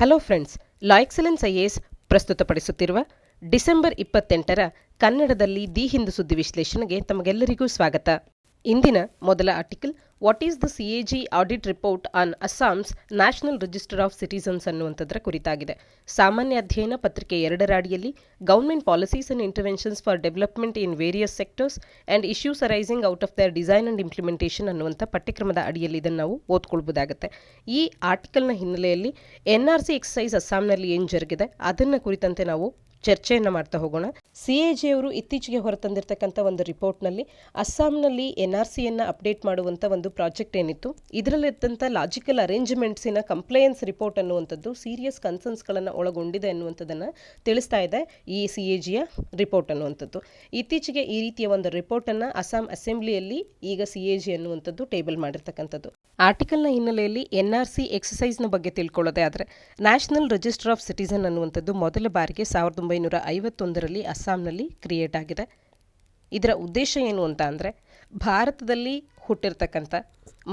Hello friends, law excellence IAS ಪ್ರಸ್ತುತಪಡಿಸುತ್ತಿರುವ December 28ರ ಕನ್ನಡದಲ್ಲಿ ದಿ ಹಿಂದೂ ಸುದ್ದಿ ವಿಶ್ಲೇಷಣೆಗೆ ತಮಗೆಲ್ಲರಿಗೂ ಸ್ವಾಗತ. ಇಂದಿನ ಮೊದಲ article what is the CAG audit report on Assam's national register of citizens ಅನ್ನುವಂಥದ್ರ ಕುರಿತಾಗಿದೆ. ಸಾಮಾನ್ಯ ಅಧ್ಯಯನ ಪತ್ರಿಕೆ 2ರ ಅಡಿಯಲ್ಲಿ government policies and interventions for development in various sectors and issues arising out of their design and implementation ಅನ್ನುವಂಥ ಪಠ್ಯಕ್ರಮದ ಅಡಿಯಲ್ಲಿ ಇದನ್ನು ನಾವು ಓದ್ಕೊಳ್ಬಹುದಾಗುತ್ತೆ. ಈ ಆರ್ಟಿಕಲ್ನ ಹಿನ್ನೆಲೆಯಲ್ಲಿ ಎನ್ಆರ್ಸಿ ಎಕ್ಸಸೈಸ್ ಅಸ್ಸಾಂನಲ್ಲಿ ಏನು ಜರುಗಿದೆ ಅದನ್ನು ಕುರಿತಂತೆ ನಾವು ಚರ್ಚೆಯನ್ನು ಮಾಡ್ತಾ ಹೋಗೋಣ. ಸಿಎಜಿ ಅವರು ಇತ್ತೀಚೆಗೆ ಹೊರತಂದಿರತಕ್ಕಂಥ ಒಂದು ರಿಪೋರ್ಟ್ನಲ್ಲಿ ಅಸ್ಸಾಂನಲ್ಲಿ ಎನ್ಆರ್ಸಿಯನ್ನು ಅಪ್ಡೇಟ್ ಮಾಡುವಂಥ ಒಂದು ಪ್ರಾಜೆಕ್ಟ್ ಏನಿತ್ತು, ಇದರಲ್ಲಿದ್ದಂಥ ಲಾಜಿಕಲ್ ಅರೇಂಜ್ಮೆಂಟ್ಸಿನ ಕಂಪ್ಲೈಯನ್ಸ್ ರಿಪೋರ್ಟ್ ಅನ್ನುವಂಥದ್ದು ಸೀರಿಯಸ್ ಕನ್ಸರ್ನ್ಸ್ಗಳನ್ನು ಒಳಗೊಂಡಿದೆ ಅನ್ನುವಂಥದ್ದನ್ನು ತಿಳಿಸ್ತಾ ಇದೆ ಈ ಸಿಎಜಿಯ ರಿಪೋರ್ಟ್ ಅನ್ನುವಂಥದ್ದು. ಇತ್ತೀಚೆಗೆ ಈ ರೀತಿಯ ಒಂದು ರಿಪೋರ್ಟನ್ನು ಅಸ್ಸಾಂ ಅಸೆಂಬ್ಲಿಯಲ್ಲಿ ಈಗ ಸಿಎಜಿ ಅನ್ನುವಂಥದ್ದು ಟೇಬಲ್ ಮಾಡಿರ್ತಕ್ಕಂಥದ್ದು. ಆರ್ಟಿಕಲ್ನ ಹಿನ್ನೆಲೆಯಲ್ಲಿ ಎನ್ಆರ್ಸಿ ಎಕ್ಸಸೈಸ್ನ ಬಗ್ಗೆ ತಿಳ್ಕೊಳ್ಳೋದೇ ಆದರೆ ನ್ಯಾಷನಲ್ ರಿಜಿಸ್ಟರ್ ಆಫ್ ಸಿಟಿಸನ್ ಅನ್ನುವಂಥದ್ದು ಮೊದಲ ಬಾರಿಗೆ 1951ರಲ್ಲಿ ಅಸ್ಸಾಂನಲ್ಲಿ ಕ್ರಿಯೇಟ್ ಆಗಿದೆ. ಇದರ ಉದ್ದೇಶ ಏನು ಅಂತ ಅಂದರೆ ಭಾರತದಲ್ಲಿ ಹುಟ್ಟಿರ್ತಕ್ಕಂಥ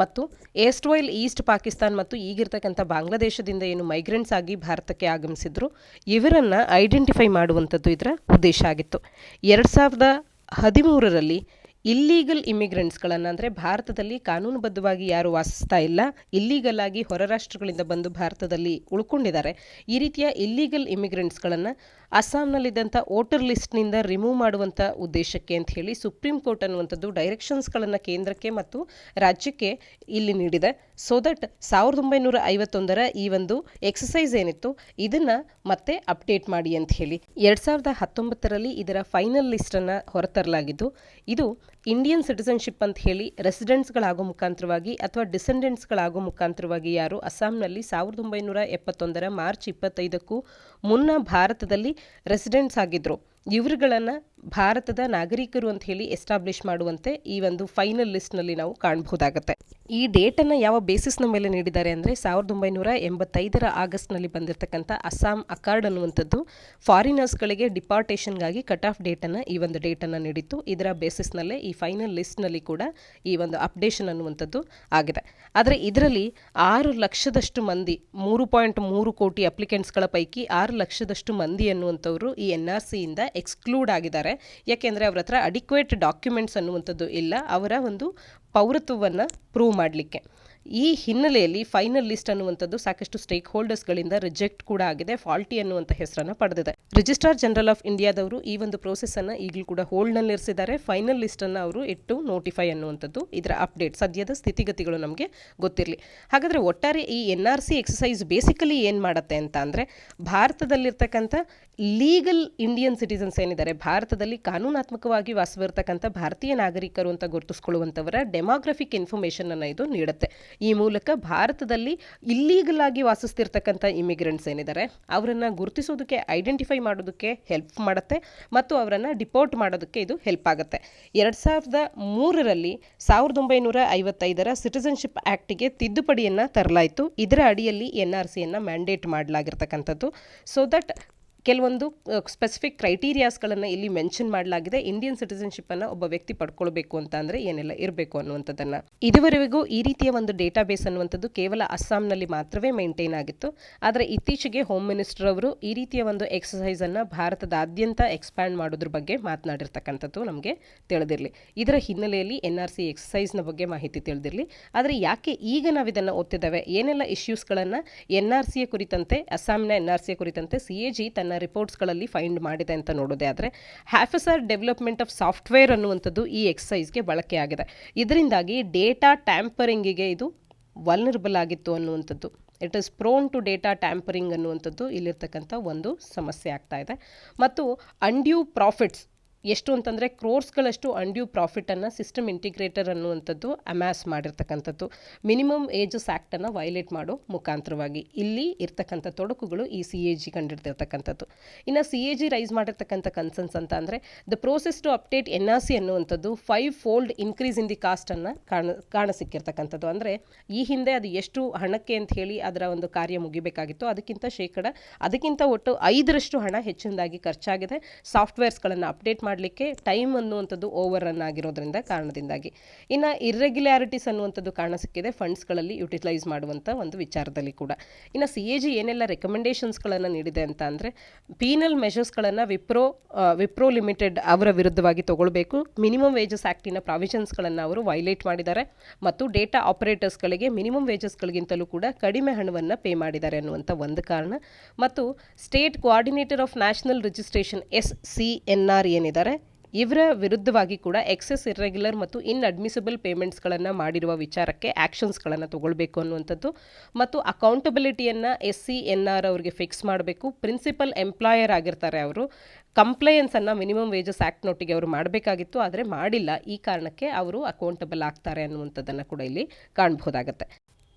ಮತ್ತು ಏಸ್ಟ್ವೈಲ್ ಈಸ್ಟ್ ಪಾಕಿಸ್ತಾನ್ ಮತ್ತು ಈಗಿರ್ತಕ್ಕಂಥ ಬಾಂಗ್ಲಾದೇಶದಿಂದ ಏನು ಮೈಗ್ರೆಂಟ್ಸ್ ಆಗಿ ಭಾರತಕ್ಕೆ ಆಗಮಿಸಿದ್ರು ಇವರನ್ನು ಐಡೆಂಟಿಫೈ ಮಾಡುವಂಥದ್ದು ಇದರ ಉದ್ದೇಶ ಆಗಿತ್ತು. 2013ರಲ್ಲಿ ಇಲ್ಲೀಗಲ್ ಇಮಿಗ್ರೆಂಟ್ಸ್ಗಳನ್ನು ಅಂದರೆ ಭಾರತದಲ್ಲಿ ಕಾನೂನುಬದ್ಧವಾಗಿ ಯಾರು ವಾಸಿಸ್ತಾ ಇಲ್ಲ, ಇಲ್ಲೀಗಲ್ ಆಗಿ ಹೊರ ರಾಷ್ಟ್ರಗಳಿಂದ ಬಂದು ಭಾರತದಲ್ಲಿ ಉಳ್ಕೊಂಡಿದ್ದಾರೆ, ಈ ರೀತಿಯ ಇಲ್ಲೀಗಲ್ ಇಮಿಗ್ರೆಂಟ್ಸ್ಗಳನ್ನು ಅಸ್ಸಾಂನಲ್ಲಿದ್ದಂಥ ವೋಟರ್ ಲಿಸ್ಟ್ನಿಂದ ರಿಮೂವ್ ಮಾಡುವಂಥ ಉದ್ದೇಶಕ್ಕೆ ಅಂತ ಹೇಳಿ ಸುಪ್ರೀಂ ಕೋರ್ಟ್ ಅನ್ನುವಂಥದ್ದು ಡೈರೆಕ್ಷನ್ಸ್ಗಳನ್ನು ಕೇಂದ್ರಕ್ಕೆ ಮತ್ತು ರಾಜ್ಯಕ್ಕೆ ಇಲ್ಲಿ ನೀಡಿದೆ. ಸೊ ದಟ್ 1951ರ ಈ ಒಂದು ಎಕ್ಸಸೈಸ್ ಏನಿತ್ತು ಇದನ್ನು ಮತ್ತೆ ಅಪ್ಡೇಟ್ ಮಾಡಿ ಅಂತ ಹೇಳಿ 2019ರಲ್ಲಿ ಇದರ ಫೈನಲ್ ಲಿಸ್ಟನ್ನು ಹೊರತರಲಾಗಿದ್ದು, ಇದು ಇಂಡಿಯನ್ ಸಿಟಿಸನ್ಶಿಪ್ ಅಂತ ಹೇಳಿ ರೆಸಿಡೆಂಟ್ಸ್ಗಳಾಗೋ ಮುಖಾಂತರವಾಗಿ ಅಥವಾ ಡಿಸೆಂಡೆಂಟ್ಸ್ಗಳಾಗೋ ಮುಖಾಂತರವಾಗಿ ಯಾರು ಅಸ್ಸಾಂನಲ್ಲಿ 1971ರ ಮಾರ್ಚ್ 25ಕ್ಕೂ ಮುನ್ನ ಭಾರತದಲ್ಲಿ ರೆಸಿಡೆಂಟ್ಸ್ ಆಗಿದ್ರು ಇವರುಗಳನ್ನು ಭಾರತದ ನಾಗರಿಕರು ಅಂತ ಹೇಳಿ ಎಸ್ಟಾಬ್ಲಿಷ್ ಮಾಡುವಂತೆ ಈ ಒಂದು ಫೈನಲ್ ಲಿಸ್ಟ್ನಲ್ಲಿ ನಾವು ಕಾಣಬಹುದಾಗುತ್ತೆ. ಈ ಡೇಟನ್ನು ಯಾವ ಬೇಸಿಸ್ನ ಮೇಲೆ ನೀಡಿದ್ದಾರೆ ಅಂದರೆ 1985ರ ಆಗಸ್ಟ್ನಲ್ಲಿ ಬಂದಿರತಕ್ಕಂಥ ಅಸ್ಸಾಂ ಅಕಾರ್ಡ್ ಅನ್ನುವಂಥದ್ದು ಫಾರಿನರ್ಸ್ಗಳಿಗೆ ಡಿಪಾರ್ಟೇಷನ್ಗಾಗಿ ಕಟ್ ಆಫ್ ಡೇಟನ್ನು ಈ ಒಂದು ಡೇಟನ್ನು ನೀಡಿತ್ತು. ಇದರ ಬೇಸಿಸ್ನಲ್ಲೇ ಈ ಫೈನಲ್ ಲಿಸ್ಟ್ನಲ್ಲಿ ಕೂಡ ಈ ಒಂದು ಅಪ್ಡೇಷನ್ ಅನ್ನುವಂಥದ್ದು ಆಗಿದೆ. ಆದರೆ ಇದರಲ್ಲಿ 6 ಲಕ್ಷದಷ್ಟು ಮಂದಿ 3.3 ಕೋಟಿ ಅಪ್ಲಿಕೆಂಟ್ಸ್ಗಳ ಪೈಕಿ 6 ಲಕ್ಷದಷ್ಟು ಮಂದಿ ಅನ್ನುವಂಥವರು ಈ ಎನ್ಆರ್ಸಿಯಿಂದ ಎಕ್ಸ್ಕ್ಲೂಡ್ ಆಗಿದ್ದಾರೆ. ಯಾಕೆಂದರೆ ಅವ್ರ ಹತ್ರ ಅಡಿಕ್ವೇಟ್ ಡಾಕ್ಯುಮೆಂಟ್ಸ್ ಅನ್ನುವಂಥದ್ದು ಇಲ್ಲ ಅವರ ಒಂದು ಪೌರತ್ವವನ್ನು ಪ್ರೂವ್ ಮಾಡಲಿಕ್ಕೆ. ಈ ಹಿನ್ನೆಲೆಯಲ್ಲಿ ಫೈನಲ್ ಲಿಸ್ಟ್ ಅನ್ನುವಂಥದ್ದು ಸಾಕಷ್ಟು ಸ್ಟೇಕ್ ಹೋಲ್ಡರ್ಸ್ಗಳಿಂದ ರಿಜೆಕ್ಟ್ ಕೂಡ ಆಗಿದೆ, ಫಾಲ್ಟಿ ಅನ್ನುವಂಥ ಹೆಸರನ್ನು ಪಡೆದಿದೆ. ರಿಜಿಸ್ಟ್ರಾರ್ ಜನರಲ್ ಆಫ್ ಇಂಡಿಯಾದವರು ಈ ಒಂದು ಪ್ರೋಸೆಸ್ಸನ್ನು ಈಗಲೂ ಕೂಡ ಹೋಲ್ಡ್ನಲ್ಲಿ ಇರಿಸಿದ್ದಾರೆ. ಫೈನಲ್ ಲಿಸ್ಟನ್ನು ಅವರು ಇಟ್ಟು ನೋಟಿಫೈ ಅನ್ನುವಂಥದ್ದು ಇದರ ಅಪ್ಡೇಟ್ ಸದ್ಯದ ಸ್ಥಿತಿಗತಿಗಳು ನಮಗೆ ಗೊತ್ತಿರಲಿ. ಹಾಗಾದರೆ ಒಟ್ಟಾರೆ ಈ ಎನ್ಆರ್ಸಿ ಎಕ್ಸಸೈಸ್ ಬೇಸಿಕಲಿ ಏನು ಮಾಡುತ್ತೆ ಅಂತ ಅಂದರೆ ಭಾರತದಲ್ಲಿರ್ತಕ್ಕಂಥ ಲೀಗಲ್ ಇಂಡಿಯನ್ ಸಿಟಿಸನ್ಸ್ ಏನಿದ್ದಾರೆ, ಭಾರತದಲ್ಲಿ ಕಾನೂನಾತ್ಮಕವಾಗಿ ವಾಸವಿರ್ತಕ್ಕಂಥ ಭಾರತೀಯ ನಾಗರಿಕರು ಅಂತ ಗುರುತಿಸ್ಕೊಳ್ಳುವಂಥವರ ಡೆಮೋಗ್ರಫಿಕ್ ಇನ್ಫಾರ್ಮೇಷನ್ ಅನ್ನು ಇದು ನೀಡುತ್ತೆ. ಈ ಮೂಲಕ ಭಾರತದಲ್ಲಿ ಇಲ್ಲೀಗಲ್ ಆಗಿ ವಾಸಿಸ್ತಿರ್ತಕ್ಕಂಥ ಇಮಿಗ್ರೆಂಟ್ಸ್ ಏನಿದ್ದಾರೆ ಅವರನ್ನು ಗುರುತಿಸೋದಕ್ಕೆ ಐಡೆಂಟಿಫೈ ಮಾಡೋದಕ್ಕೆ ಹೆಲ್ಪ್ ಮಾಡುತ್ತೆ ಮತ್ತು ಅವರನ್ನು ಡಿಪೋರ್ಟ್ ಮಾಡೋದಕ್ಕೆ ಇದು ಹೆಲ್ಪ್ ಆಗುತ್ತೆ. 2003ರಲ್ಲಿ 1955ರ ಸಿಟಿಸನ್ಶಿಪ್ ಆ್ಯಕ್ಟಿಗೆ ತಿದ್ದುಪಡಿಯನ್ನು ತರಲಾಯಿತು. ಇದರ ಅಡಿಯಲ್ಲಿ ಎನ್ಆರ್ಸಿಯನ್ನು ಮ್ಯಾಂಡೇಟ್ ಮಾಡಲಾಗಿರ್ತಕ್ಕಂಥದ್ದು. ಸೊ ದಟ್ ಕೆಲವೊಂದು ಸ್ಪೆಸಿಫಿಕ್ ಕ್ರೈಟೀರಿಯಾಸ್ಗಳನ್ನು ಇಲ್ಲಿ ಮೆನ್ಷನ್ ಮಾಡಲಾಗಿದೆ. ಇಂಡಿಯನ್ ಸಿಟಿಸನ್ಶಿಪ್ಪನ್ನು ಒಬ್ಬ ವ್ಯಕ್ತಿ ಪಡ್ಕೊಳ್ಬೇಕು ಅಂತ ಅಂದರೆ ಏನೆಲ್ಲ ಇರಬೇಕು ಅನ್ನುವಂಥದ್ದನ್ನು. ಇದುವರೆಗೂ ಈ ರೀತಿಯ ಒಂದು ಡೇಟಾಬೇಸ್ ಅನ್ನುವಂಥದ್ದು ಕೇವಲ ಅಸ್ಸಾಂನಲ್ಲಿ ಮಾತ್ರವೇ ಮೇಂಟೈನ್ ಆಗಿತ್ತು. ಆದರೆ ಇತ್ತೀಚೆಗೆ ಹೋಮ್ ಮಿನಿಸ್ಟರ್ ಅವರು ಈ ರೀತಿಯ ಒಂದು ಎಕ್ಸಸೈಸನ್ನು ಭಾರತದಾದ್ಯಂತ ಎಕ್ಸ್ಪ್ಯಾಂಡ್ ಮಾಡೋದ್ರ ಬಗ್ಗೆ ಮಾತನಾಡಿರ್ತಕ್ಕಂಥದ್ದು ನಮಗೆ ತಿಳಿದಿರಲಿ. ಇದರ ಹಿನ್ನೆಲೆಯಲ್ಲಿ ಎನ್ಆರ್ಸಿ ಎಕ್ಸಸೈಸ್ನ ಬಗ್ಗೆ ಮಾಹಿತಿ ತಿಳಿದಿರಲಿ. ಆದರೆ ಯಾಕೆ ಈಗ ನಾವು ಇದನ್ನು ಓದ್ತಿದ್ದೇವೆ, ಏನೆಲ್ಲ ಇಶ್ಯೂಸ್ಗಳನ್ನು ಎನ್ಆರ್ಸಿಯ ಕುರಿತಂತೆ ಅಸ್ಸಾಂನ ಎನ್ಆರ್ಸಿಯ ಕುರಿತಂತೆ ಸಿಎಜಿ ತನ್ನ ರಿಪೋರ್ಟ್ಸ್ಗಳಲ್ಲಿ ಫೈಂಡ್ ಮಾಡಿದೆ ಅಂತ ನೋಡೋದೇ ಆದರೆ ಹ್ಯಾಫಸರ್ ಡೆವಲಪ್ಮೆಂಟ್ ಆಫ್ ಸಾಫ್ಟ್ವೇರ್ ಅನ್ನುವಂಥದ್ದು ಈ ಎಕ್ಸಸೈಸ್ಗೆ ಬಳಕೆಯಾಗಿದೆ. ಇದರಿಂದಾಗಿ ಡೇಟಾ ಟ್ಯಾಂಪರಿಂಗಿಗೆ ಇದು ವಲ್ನರಬಲ್ ಆಗಿತ್ತು ಅನ್ನುವಂಥದ್ದು. It is prone to data tampering ಅನ್ನುವಂಥದ್ದು ಇಲ್ಲಿರ್ತಕ್ಕಂಥ ಒಂದು ಸಮಸ್ಯೆ ಆಗ್ತಾ ಇದೆ. ಮತ್ತು ಅನ್ಡ್ಯೂ ಪ್ರಾಫಿಟ್ಸ್ ಎಷ್ಟು ಅಂತಂದರೆ ಕ್ರೋರ್ಸ್ಗಳಷ್ಟು ಅನ್ಡ್ಯೂ ಪ್ರಾಫಿಟನ್ನು ಸಿಸ್ಟಮ್ ಇಂಟಿಗ್ರೇಟರ್ ಅನ್ನುವಂಥದ್ದು ಅಮ್ಯಾಸ್ ಮಾಡಿರ್ತಕ್ಕಂಥದ್ದು ಮಿನಿಮಮ್ ಏಜಸ್ ಆ್ಯಕ್ಟನ್ನು ವೈಲೇಟ್ ಮಾಡೋ ಮುಖಾಂತರವಾಗಿ ಇಲ್ಲಿ ಇರ್ತಕ್ಕಂಥ ತೊಡಕುಗಳು ಈ ಸಿಎಜಿ ಕಂಡಿಡ್ತಿರ್ತಕ್ಕಂಥದ್ದು. ಇನ್ನು ಸಿಎಜಿ ರೈಸ್ ಮಾಡಿರ್ತಕ್ಕಂಥ ಕನ್ಸರ್ನ್ಸ್ ಅಂತ ಅಂದರೆ the process to update NRC ಅನ್ನುವಂಥದ್ದು 5-fold ಇನ್ಕ್ರೀಸ್ ಇನ್ ದಿ ಕಾಸ್ಟನ್ನು ಕಾಣಸಿಕ್ಕಿರ್ತಕ್ಕಂಥದ್ದು. ಅಂದರೆ ಈ ಹಿಂದೆ ಅದು ಎಷ್ಟು ಹಣಕ್ಕೆ ಅಂತ ಹೇಳಿ ಅದರ ಒಂದು ಕಾರ್ಯ ಮುಗಿಬೇಕಾಗಿತ್ತು, ಅದಕ್ಕಿಂತ ಒಟ್ಟು 5ರಷ್ಟು ಹಣ ಹೆಚ್ಚಿನದಾಗಿ ಖರ್ಚಾಗಿದೆ. ಸಾಫ್ಟ್ವೇರ್ಸ್ಗಳನ್ನು ಅಪ್ಡೇಟ್ ಮಾಡಿ ಮಾಡಲಿಕ್ಕೆ ಟೈಮ್ ಅನ್ನುವಂಥದ್ದು ಓವರ್ ರನ್ ಆಗಿರೋದ್ರಿಂದ ಕಾರಣದಿಂದಾಗಿ. ಇನ್ನು ಇರ್ರೆಗ್ಯುಲಾರಿಟೀಸ್ ಅನ್ನುವಂಥದ್ದು ಕಾಣಸಿಕ್ಕಿದೆ ಫಂಡ್ಸ್ಗಳಲ್ಲಿ ಯುಟಿಲೈಸ್ ಮಾಡುವಂಥ ಒಂದು ವಿಚಾರದಲ್ಲಿ ಕೂಡ. ಇನ್ನು CAG ಏನೆಲ್ಲ ರೆಕಮೆಂಡೇಷನ್ಸ್ಗಳನ್ನು ನೀಡಿದೆ ಅಂತ ಅಂದರೆ, ಪೀನಲ್ ಮೆಷರ್ಸ್ಗಳನ್ನು ವಿಪ್ರೋ ಲಿಮಿಟೆಡ್ ಅವರ ವಿರುದ್ಧವಾಗಿ ತಗೊಳ್ಬೇಕು, ಮಿನಿಮಮ್ ವೇಜಸ್ ಆ್ಯಕ್ಟಿನ ಪ್ರಾವಿಷನ್ಸ್ಗಳನ್ನು ಅವರು ವೈಲೇಟ್ ಮಾಡಿದ್ದಾರೆ, ಮತ್ತು ಡೇಟಾ ಆಪರೇಟರ್ಸ್ಗಳಿಗೆ ಮಿನಿಮಮ್ ವೇಜಸ್ಗಳಿಗಿಂತಲೂ ಕೂಡ ಕಡಿಮೆ ಹಣವನ್ನು ಪೇ ಮಾಡಿದ್ದಾರೆ ಅನ್ನುವಂಥ ಒಂದು ಕಾರಣ, ಮತ್ತು state coordinator of national registration SCNR ಏನಿದ್ದಾರೆ ಇವರ ವಿರುದ್ಧವಾಗಿ ಕೂಡ ಎಕ್ಸೆಸ್ ಇರ್ರೆಗ್ಯುಲರ್ ಮತ್ತು ಇನ್ಅಡ್ಮಿಸಿಬಲ್ ಪೇಮೆಂಟ್ಸ್ಗಳನ್ನು ಮಾಡಿರುವ ವಿಚಾರಕ್ಕೆ ಆ್ಯಕ್ಷನ್ಸ್ಗಳನ್ನು ತಗೊಳ್ಬೇಕು ಅನ್ನುವಂಥದ್ದು, ಮತ್ತು ಅಕೌಂಟಬಿಲಿಟಿಯನ್ನು SCNR ಅವರಿಗೆ ಫಿಕ್ಸ್ ಮಾಡಬೇಕು. ಪ್ರಿನ್ಸಿಪಲ್ ಎಂಪ್ಲಾಯರ್ ಆಗಿರ್ತಾರೆ ಅವರು, ಕಂಪ್ಲೈಯನ್ಸನ್ನು ಮಿನಿಮಮ್ ವೇಜಸ್ ಆ್ಯಕ್ಟ್ನೊಟ್ಟಿಗೆ ಅವರು ಮಾಡಬೇಕಾಗಿತ್ತು, ಆದರೆ ಮಾಡಿಲ್ಲ. ಈ ಕಾರಣಕ್ಕೆ ಅವರು ಅಕೌಂಟಬಲ್ ಆಗ್ತಾರೆ ಅನ್ನುವಂಥದ್ದನ್ನು ಕೂಡ ಇಲ್ಲಿ ಕಾಣಬಹುದಾಗತ್ತೆ.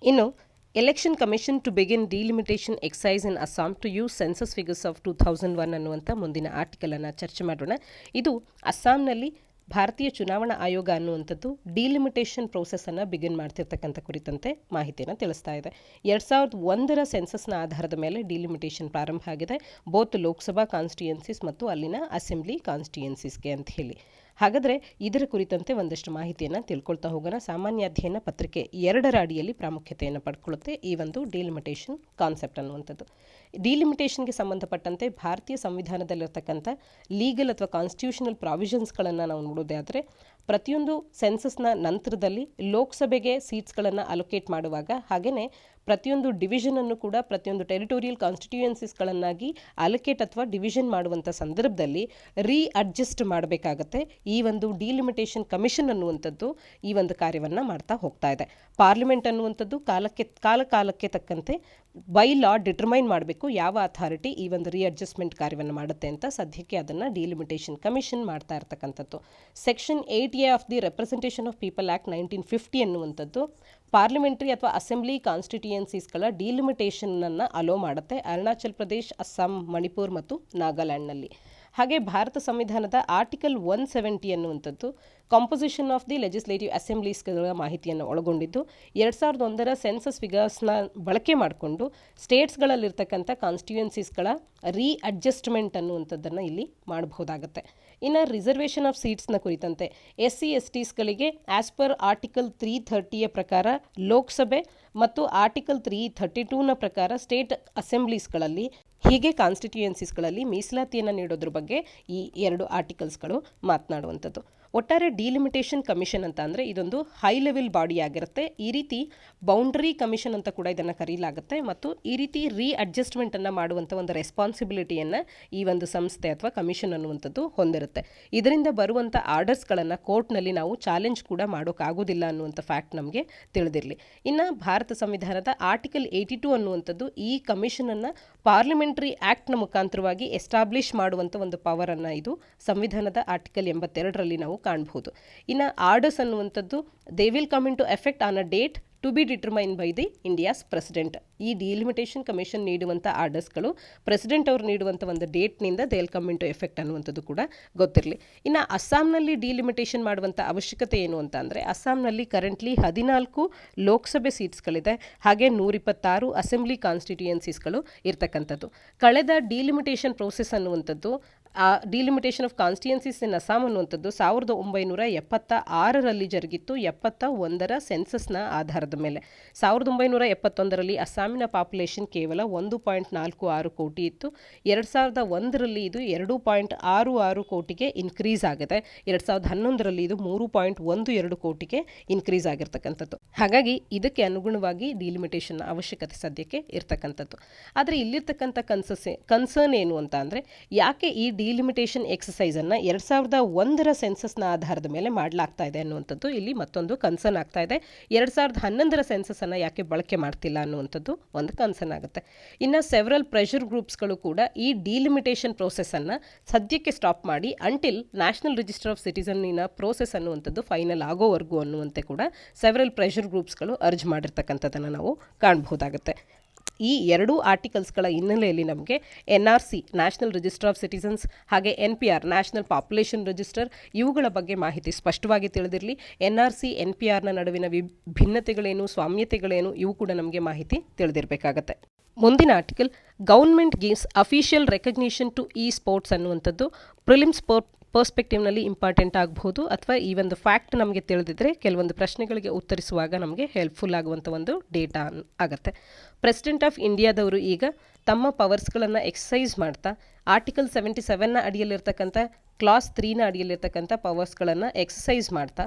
ಇನ್ನು election commission to begin delimitation exercise in Assam to use census figures of 2001 ಅನ್ನುವಂಥ ಮುಂದಿನ ಆರ್ಟಿಕಲನ್ನು ಚರ್ಚೆ ಮಾಡೋಣ. ಇದು ಅಸ್ಸಾಂನಲ್ಲಿ ಭಾರತೀಯ ಚುನಾವಣಾ ಆಯೋಗ ಅನ್ನುವಂಥದ್ದು ಡಿಲಿಮಿಟೇಷನ್ ಪ್ರೋಸೆಸ್ಸನ್ನು ಬಿಗಿನ್ ಮಾಡ್ತಿರ್ತಕ್ಕಂಥ ಕುರಿತಂತೆ ಮಾಹಿತಿಯನ್ನು ತಿಳಿಸ್ತಾ ಇದೆ. 2001ರ ಸೆನ್ಸಸ್ನ ಆಧಾರದ ಮೇಲೆ ಡಿಲಿಮಿಟೇಷನ್ ಪ್ರಾರಂಭ ಆಗಿದೆ, ಬೋತ್ ಲೋಕಸಭಾ ಕಾನ್ಸ್ಟಿಟ್ಯೂಯೆನ್ಸೀಸ್ ಮತ್ತು ಅಲ್ಲಿನ ಅಸೆಂಬ್ಲಿ ಕಾನ್ಸ್ಟಿಟ್ಯೂಯೆನ್ಸೀಸ್ಗೆ ಅಂತ ಹೇಳಿ. ಹಾಗಾದರೆ ಇದರ ಕುರಿತಂತೆ ಒಂದಷ್ಟು ಮಾಹಿತಿಯನ್ನು ತಿಳ್ಕೊಳ್ತಾ ಹೋಗೋಣ. ಸಾಮಾನ್ಯ ಅಧ್ಯಯನ ಪತ್ರಿಕೆ 2ರ ಅಡಿಯಲ್ಲಿ ಪ್ರಾಮುಖ್ಯತೆಯನ್ನು ಪಡ್ಕೊಳ್ಳುತ್ತೆ ಈ ಒಂದು ಡಿಲಿಮಿಟೇಷನ್ ಕಾನ್ಸೆಪ್ಟ್ ಅನ್ನುವಂಥದ್ದು. ಡಿಲಿಮಿಟೇಷನ್ಗೆ ಸಂಬಂಧಪಟ್ಟಂತೆ ಭಾರತೀಯ ಸಂವಿಧಾನದಲ್ಲಿರ್ತಕ್ಕಂಥ ಲೀಗಲ್ ಅಥವಾ ಕಾನ್ಸ್ಟಿಟ್ಯೂಷನಲ್ ಪ್ರಾವಿಷನ್ಸ್ಗಳನ್ನು ನಾವು ನೋಡೋದೇ ಆದರೆ, ಪ್ರತಿಯೊಂದು ಸೆನ್ಸಸ್ನ ನಂತರದಲ್ಲಿ ಲೋಕಸಭೆಗೆ ಸೀಟ್ಸ್ಗಳನ್ನು ಅಲೋಕೇಟ್ ಮಾಡುವಾಗ, ಹಾಗೆಯೇ ಪ್ರತಿಯೊಂದು ಡಿವಿಷನನ್ನು ಕೂಡ ಪ್ರತಿಯೊಂದು ಟೆರಿಟೋರಿಯಲ್ ಕಾನ್ಸ್ಟಿಟ್ಯೂಯೆನ್ಸೀಸ್ಗಳನ್ನಾಗಿ ಅಲೋಕೇಟ್ ಅಥವಾ ಡಿವಿಷನ್ ಮಾಡುವಂಥ ಸಂದರ್ಭದಲ್ಲಿ ಅಡ್ಜಸ್ಟ್ ಮಾಡಬೇಕಾಗತ್ತೆ. ಈ ಒಂದು ಡಿಲಿಮಿಟೇಷನ್ ಕಮಿಷನ್ ಅನ್ನುವಂಥದ್ದು ಈ ಒಂದು ಕಾರ್ಯವನ್ನು ಮಾಡ್ತಾ ಹೋಗ್ತಾ ಇದೆ. ಪಾರ್ಲಿಮೆಂಟ್ ಅನ್ನುವಂಥದ್ದು ಕಾಲಕ್ಕೆ ತಕ್ಕಂತೆ ಬೈ ಲಾ ಡಿಟರ್ಮೈನ್ ಮಾಡಬೇಕು ಯಾವ ಅಥಾರಿಟಿ ಈ ಒಂದು ಅಡ್ಜಸ್ಟ್ಮೆಂಟ್ ಕಾರ್ಯವನ್ನು ಮಾಡುತ್ತೆ ಅಂತ. ಸದ್ಯಕ್ಕೆ ಅದನ್ನು ಡಿಲಿಮಿಟೇಷನ್ ಕಮಿಷನ್ ಮಾಡ್ತಾ ಇರ್ತಕ್ಕಂಥದ್ದು. Section 8A of the representation of people act 1950 ಅನ್ನುವಂಥದ್ದು ಪಾರ್ಲಿಮೆಂಟರಿ ಅಥವಾ ಅಸೆಂಬ್ಲಿ ಕಾನ್ಸ್ಟಿಟ್ಯೂಯೆನ್ಸೀಸ್ಗಳ ಡಿಲಿಮಿಟೇಷನನ್ನು ಅಲೋ ಮಾಡುತ್ತೆ ಅರುಣಾಚಲ್ ಪ್ರದೇಶ್, ಅಸ್ಸಾಂ, ಮಣಿಪುರ್ ಮತ್ತು ನಾಗಾಲ್ಯಾಂಡ್ನಲ್ಲಿ. ಹಾಗೆ ಭಾರತ ಸಂವಿಧಾನದ ಆರ್ಟಿಕಲ್ 170 ಅನ್ನುವಂಥದ್ದು ಕಾಂಪೋಸಿಷನ್ ಆಫ್ ದಿ ಲೆಜಿಸ್ಲೇಟಿವ್ ಅಸೆಂಬ್ಲೀಸ್ಗಳ ಮಾಹಿತಿಯನ್ನು ಒಳಗೊಂಡಿದ್ದು, 2001ರ ಸೆನ್ಸಸ್ ಫಿಗರ್ಸ್ನ ಬಳಕೆ ಮಾಡಿಕೊಂಡು ಸ್ಟೇಟ್ಸ್ಗಳಲ್ಲಿರ್ತಕ್ಕಂಥ ಕಾನ್ಸ್ಟಿಟ್ಯೂಯೆನ್ಸೀಸ್ಗಳ ಅಡ್ಜಸ್ಟ್ಮೆಂಟ್ ಅನ್ನುವಂಥದ್ದನ್ನು ಇಲ್ಲಿ ಮಾಡಬಹುದಾಗುತ್ತೆ. ಇನ್ನು ರಿಸರ್ವೇಷನ್ ಆಫ್ ಸೀಟ್ಸ್ನ ಕುರಿತಂತೆ SC/STಸ್ಗಳಿಗೆ ಆಸ್ ಪರ್ ಆರ್ಟಿಕಲ್ 330ಯ ಪ್ರಕಾರ ಲೋಕಸಭೆ ಮತ್ತು ಆರ್ಟಿಕಲ್ 332ನ ಪ್ರಕಾರ ಸ್ಟೇಟ್ ಅಸೆಂಬ್ಲೀಸ್ಗಳಲ್ಲಿ, ಹೀಗೆ ಕಾನ್ಸ್ಟಿಟ್ಯೂಯೆನ್ಸೀಸ್ಗಳಲ್ಲಿ ಮೀಸಲಾತಿಯನ್ನು ನೀಡೋದ್ರ ಬಗ್ಗೆ ಈ 2 ಆರ್ಟಿಕಲ್ಸ್ಗಳು ಮಾತನಾಡುವಂಥದ್ದು. ಒಟ್ಟಾರೆ ಡಿಲಿಮಿಟೇಷನ್ ಕಮಿಷನ್ ಅಂತ ಅಂದರೆ ಇದೊಂದು ಹೈ ಲೆವೆಲ್ ಬಾಡಿ ಆಗಿರುತ್ತೆ. ಈ ರೀತಿ ಬೌಂಡ್ರಿ ಕಮಿಷನ್ ಅಂತ ಕೂಡ ಇದನ್ನು ಕರೀಲಾಗುತ್ತೆ, ಮತ್ತು ಈ ರೀತಿ ಅಡ್ಜಸ್ಟ್ಮೆಂಟನ್ನು ಮಾಡುವಂಥ ಒಂದು ರೆಸ್ಪಾನ್ಸಿಬಿಲಿಟಿಯನ್ನು ಈ ಒಂದು ಸಂಸ್ಥೆ ಅಥವಾ ಕಮಿಷನ್ ಅನ್ನುವಂಥದ್ದು ಹೊಂದಿರುತ್ತೆ. ಇದರಿಂದ ಬರುವಂಥ ಆರ್ಡರ್ಸ್ಗಳನ್ನು ಕೋರ್ಟ್ನಲ್ಲಿ ನಾವು ಚಾಲೆಂಜ್ ಕೂಡ ಮಾಡೋಕ್ಕಾಗೋದಿಲ್ಲ ಅನ್ನುವಂಥ ಫ್ಯಾಕ್ಟ್ ನಮಗೆ ತಿಳಿದಿರಲಿ. ಇನ್ನು ಭಾರತ ಸಂವಿಧಾನದ ಆರ್ಟಿಕಲ್ 82 ಅನ್ನುವಂಥದ್ದು ಈ ಕಮಿಷನನ್ನು ಪಾರ್ಲಿಮೆಂಟರಿ ಆ್ಯಕ್ಟ್ನ ಮುಖಾಂತರವಾಗಿ ಎಸ್ಟಾಬ್ಲಿಷ್ ಮಾಡುವಂಥ ಒಂದು ಪವರನ್ನು ಇದು ಸಂವಿಧಾನದ ಆರ್ಟಿಕಲ್ 82ರಲ್ಲಿ ನಾವು ಕಾಣಬಹುದು. ಇನ್ನು ಆರ್ಡರ್ಸ್ ಅನ್ನುವಂಥದ್ದು they will come into effect on a date to be determined by the India's president. ಈ ಡಿಲಿಮಿಟೇಷನ್ ಕಮಿಷನ್ ನೀಡುವಂಥ ಆರ್ಡರ್ಸ್ಗಳು ಪ್ರೆಸಿಡೆಂಟ್ ಅವರು ನೀಡುವಂಥ ಒಂದು ಡೇಟ್ನಿಂದ they will come into effect ಅನ್ನುವಂಥದ್ದು ಕೂಡ ಗೊತ್ತಿರಲಿ. ಇನ್ನು ಅಸ್ಸಾಂನಲ್ಲಿ ಡಿಲಿಮಿಟೇಷನ್ ಮಾಡುವಂಥ ಅವಶ್ಯಕತೆ ಏನು ಅಂತ ಅಂದರೆ, ಅಸ್ಸಾಂನಲ್ಲಿ ಕರೆಂಟ್ಲಿ 14 ಲೋಕಸಭೆ ಸೀಟ್ಸ್ಗಳಿದೆ, ಹಾಗೆ 126 ಅಸೆಂಬ್ಲಿ ಕಾನ್ಸ್ಟಿಟ್ಯೂಯೆನ್ಸೀಸ್ಗಳು ಇರ್ತಕ್ಕಂಥದ್ದು. ಕಳೆದ ಡಿಲಿಮಿಟೇಷನ್ ಪ್ರೋಸೆಸ್ ಅನ್ನುವಂಥದ್ದು ಡಿಲಿಮಿಟೇಷನ್ ಆಫ್ ಕಾನ್ಸ್ಟಿಟ್ಯೂಯೆನ್ಸೀಸ್ ಇನ್ ಅಸ್ಸಾಂ ಅನ್ನುವಂಥದ್ದು 1976ರಲ್ಲಿ ಜರುಗಿತ್ತು, 71ರ ಸೆನ್ಸಸ್ನ ಆಧಾರದ ಮೇಲೆ. 1971ರಲ್ಲಿ ಅಸ್ಸಾಮಿನ ಪಾಪ್ಯುಲೇಷನ್ ಕೇವಲ 1.46 ಕೋಟಿ ಇತ್ತು. 2001ರಲ್ಲಿ ಇದು 2.66 ಕೋಟಿಗೆ ಇನ್ಕ್ರೀಸ್ ಆಗಿದೆ. 2011ರಲ್ಲಿ ಇದು 3.12 ಕೋಟಿಗೆ ಇನ್ಕ್ರೀಸ್ ಆಗಿರ್ತಕ್ಕಂಥದ್ದು. ಹಾಗಾಗಿ ಇದಕ್ಕೆ ಅನುಗುಣವಾಗಿ ಡಿಲಿಮಿಟೇಷನ್ ಅವಶ್ಯಕತೆ ಸದ್ಯಕ್ಕೆ ಇರ್ತಕ್ಕಂಥದ್ದು. ಆದರೆ ಇಲ್ಲಿರ್ತಕ್ಕಂಥ ಕನ್ಸರ್ನ್ ಏನು ಅಂತ ಅಂದರೆ, ಯಾಕೆ ಈ ಡಿಲಿಮಿಟೇಷನ್ ಎಕ್ಸಸೈಸನ್ನು 2001ರ ಸೆನ್ಸಸ್ನ ಆಧಾರದ ಮೇಲೆ ಮಾಡಲಾಗ್ತಾ ಇದೆ ಅನ್ನುವಂಥದ್ದು ಇಲ್ಲಿ ಮತ್ತೊಂದು ಕನ್ಸರ್ನ್ ಆಗ್ತಾ ಇದೆ. 2011ರ ಸೆನ್ಸಸ್ಸನ್ನು ಯಾಕೆ ಬಳಕೆ ಮಾಡ್ತಿಲ್ಲ ಅನ್ನುವಂಥದ್ದು ಒಂದು ಕನ್ಸರ್ನ್ ಆಗುತ್ತೆ. ಇನ್ನು ಸೆವರಲ್ ಪ್ರೆಷರ್ ಗ್ರೂಪ್ಸ್ಗಳು ಕೂಡ ಈ ಡಿಲಿಮಿಟೇಷನ್ ಪ್ರೋಸೆಸ್ಸನ್ನು ಸದ್ಯಕ್ಕೆ ಸ್ಟಾಪ್ ಮಾಡಿ ಅಂಟಿಲ್ ನ್ಯಾಷನಲ್ ರಿಜಿಸ್ಟರ್ ಆಫ್ ಸಿಟಿಸನ್ನಿನ ಪ್ರೋಸೆಸ್ ಅನ್ನುವಂಥದ್ದು ಫೈನಲ್ ಆಗೋವರೆಗೂ ಅನ್ನುವಂತೆ ಕೂಡ ಸೆವರಲ್ ಪ್ರೆಷರ್ ಗ್ರೂಪ್ಸ್ಗಳು ಅರ್ಜ್ ಮಾಡಿರ್ತಕ್ಕಂಥದ್ದನ್ನು ನಾವು ಕಾಣಬಹುದಾಗುತ್ತೆ. ಈ 2 ಆರ್ಟಿಕಲ್ಸ್ಗಳ ಹಿನ್ನೆಲೆಯಲ್ಲಿ ನಮಗೆ NRC national register of citizens ಹಾಗೆ NPR ನ್ಯಾಷನಲ್ ಪಾಪ್ಯುಲೇಷನ್ ರಿಜಿಸ್ಟರ್ ಇವುಗಳ ಬಗ್ಗೆ ಮಾಹಿತಿ ಸ್ಪಷ್ಟವಾಗಿ ತಿಳಿದಿರಲಿ. NRC NPRನ ನಡುವಿನ ಭಿನ್ನತೆಗಳೇನು, ಸ್ವಾಮ್ಯತೆಗಳೇನು, ಇವು ಕೂಡ ನಮಗೆ ಮಾಹಿತಿ ತಿಳಿದಿರಬೇಕಾಗತ್ತೆ. ಮುಂದಿನ article government gives official recognition to esports ಅನ್ನುವಂಥದ್ದು ಪರ್ಸ್ಪೆಕ್ಟಿವ್ನಲ್ಲಿ ಇಂಪಾರ್ಟೆಂಟ್ ಆಗಬಹುದು, ಅಥವಾ ಈ ಒಂದು ಫ್ಯಾಕ್ಟ್ ನಮಗೆ ತಿಳಿದಿದ್ರೆ ಕೆಲವೊಂದು ಪ್ರಶ್ನೆಗಳಿಗೆ ಉತ್ತರಿಸುವಾಗ ನಮಗೆ ಹೆಲ್ಪ್ಫುಲ್ ಆಗುವಂಥ ಒಂದು ಡೇಟಾ ಆಗುತ್ತೆ. ಪ್ರೆಸಿಡೆಂಟ್ ಆಫ್ ಇಂಡಿಯಾದವರು ಈಗ ತಮ್ಮ ಪವರ್ಸ್ಗಳನ್ನು ಎಕ್ಸಸೈಸ್ ಮಾಡ್ತಾ ಆರ್ಟಿಕಲ್ 77ನ ಅಡಿಯಲ್ಲಿರ್ತಕ್ಕಂಥ ಕ್ಲಾಸ್ 3ನ ಅಡಿಯಲ್ಲಿರ್ತಕ್ಕಂಥ ಪವರ್ಸ್ಗಳನ್ನು ಎಕ್ಸಸೈಸ್ ಮಾಡ್ತಾ